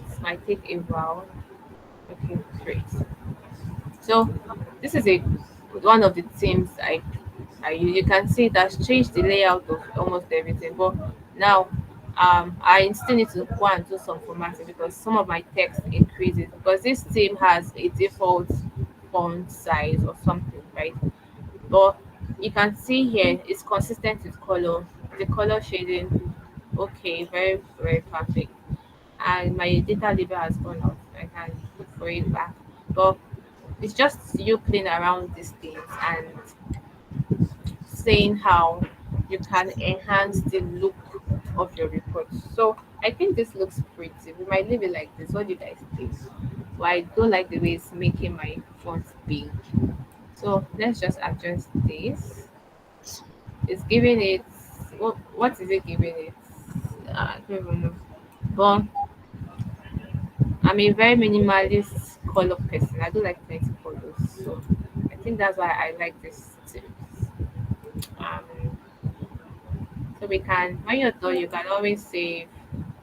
This might take a while. Okay, great. So this is a one of the themes you can see it has changed the layout of almost everything. But now I still need to go and do some formatting because some of my text increases because this theme has a default font size or something, right? But you can see here it's consistent with color, the color shading, okay, very very perfect. And my data label has gone out. I can look for it back. But it's just you playing around these things and saying how you can enhance the look of your report. So I think this looks pretty. We might leave it like this. What do you guys think? Well, I don't like the way it's making my font big. So let's just adjust this. It's giving it what is it giving it? I don't even know. But I'm a very minimalist color person. I don't like plenty colors. So I think that's why I like this too. Um, so we can, when you're done, you can always save,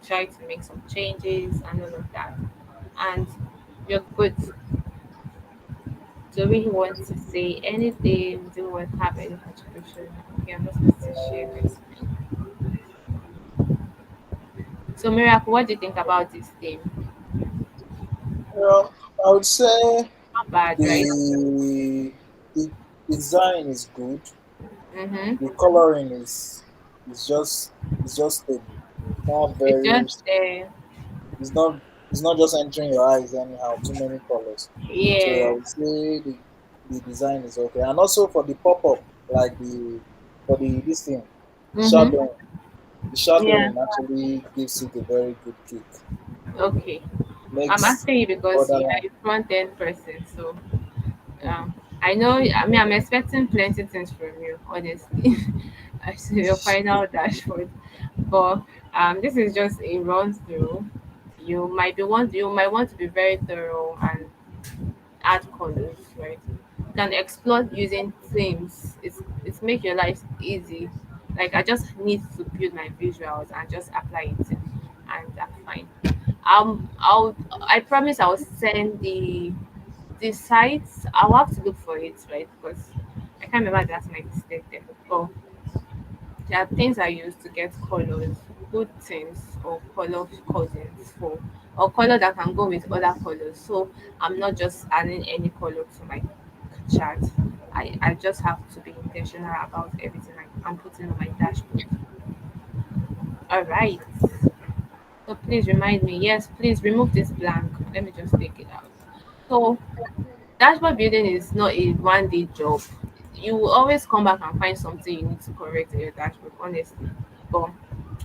try to make some changes and all of that. And you're good. Do we want to say anything? Do we want to have any contribution? Okay, I'm just going to share this. So Miracle, what do you think about this thing? Well, I would say Not bad, right? the design is good. Mm-hmm. The coloring is just stable. Not It's very. just It's not just entering your eyes anyhow. Too many colors. So I yeah. would say the design is okay, and also for the pop up, like for the this thing, the Mm-hmm. shadowing. The Yeah. shadowing actually gives it a very good kick. Okay. I'm Makes asking you because you are borderline. a front end person, so I know. I mean, I'm expecting plenty things from you, honestly. I see your final dashboard, but this is just a run through. You might want to be very thorough and add colors, right? can explore using themes. It's make your life easy. Like I just need to build my visuals and just apply it, and I'm fine. I promise I'll send the sites. I'll have to look for it, right? Because I can't remember that's my mistake there. But there are things I use to get colors, good things or color cousins for, or color that can go with other colors. So I'm not just adding any color to my chart. I just have to be intentional about everything I'm putting on my dashboard. All right. So please remind me. Yes, please remove this blank. Let me just take it out. So dashboard building is not a one day job. You will always come back and find something you need to correct in your dashboard, honestly. But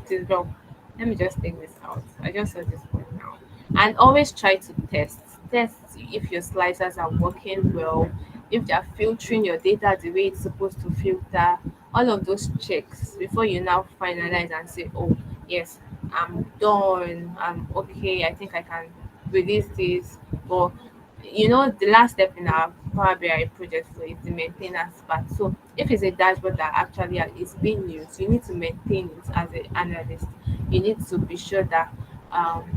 it is wrong. Let me just take this out. I just saw this one now. And always try to test. Test if your slicers are working well, if they are filtering your data the way it's supposed to filter. All of those checks before you now finalize and say, oh, yes, I'm done. I'm okay. I think I can release this. But the last step in our Power BI project flow is the maintenance part. So if it's a dashboard that actually is being used, you need to maintain it as an analyst. You need to be sure that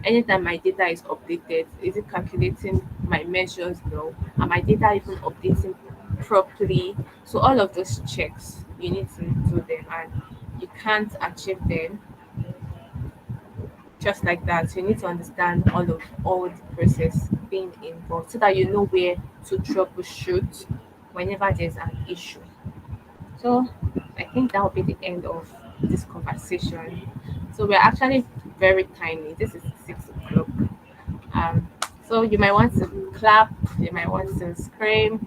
anytime my data is updated, is it calculating my measures well? Are my data even updating properly? So all of those checks, you need to do them, and you can't achieve them just like that. So you need to understand all the process being involved so that you know where to troubleshoot whenever there's an issue. So I think that will be the end of this conversation. So we're actually very tiny. This is 6 o'clock. Um, so you might want to clap, you might want to scream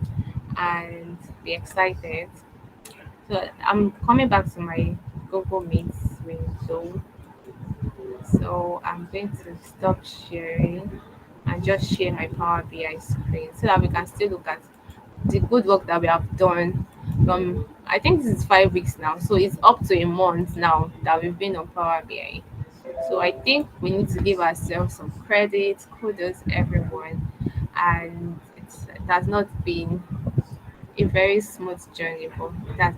and be excited. So I'm coming back to my Google Meets window. So I'm going to stop sharing and just share my Power BI screen so that we can still look at the good work that we have done from, I think this is 5 weeks now. So it's up to a month now that we've been on Power BI. So I think we need to give ourselves some credit, kudos everyone. And it has not been a very smooth journey, but it has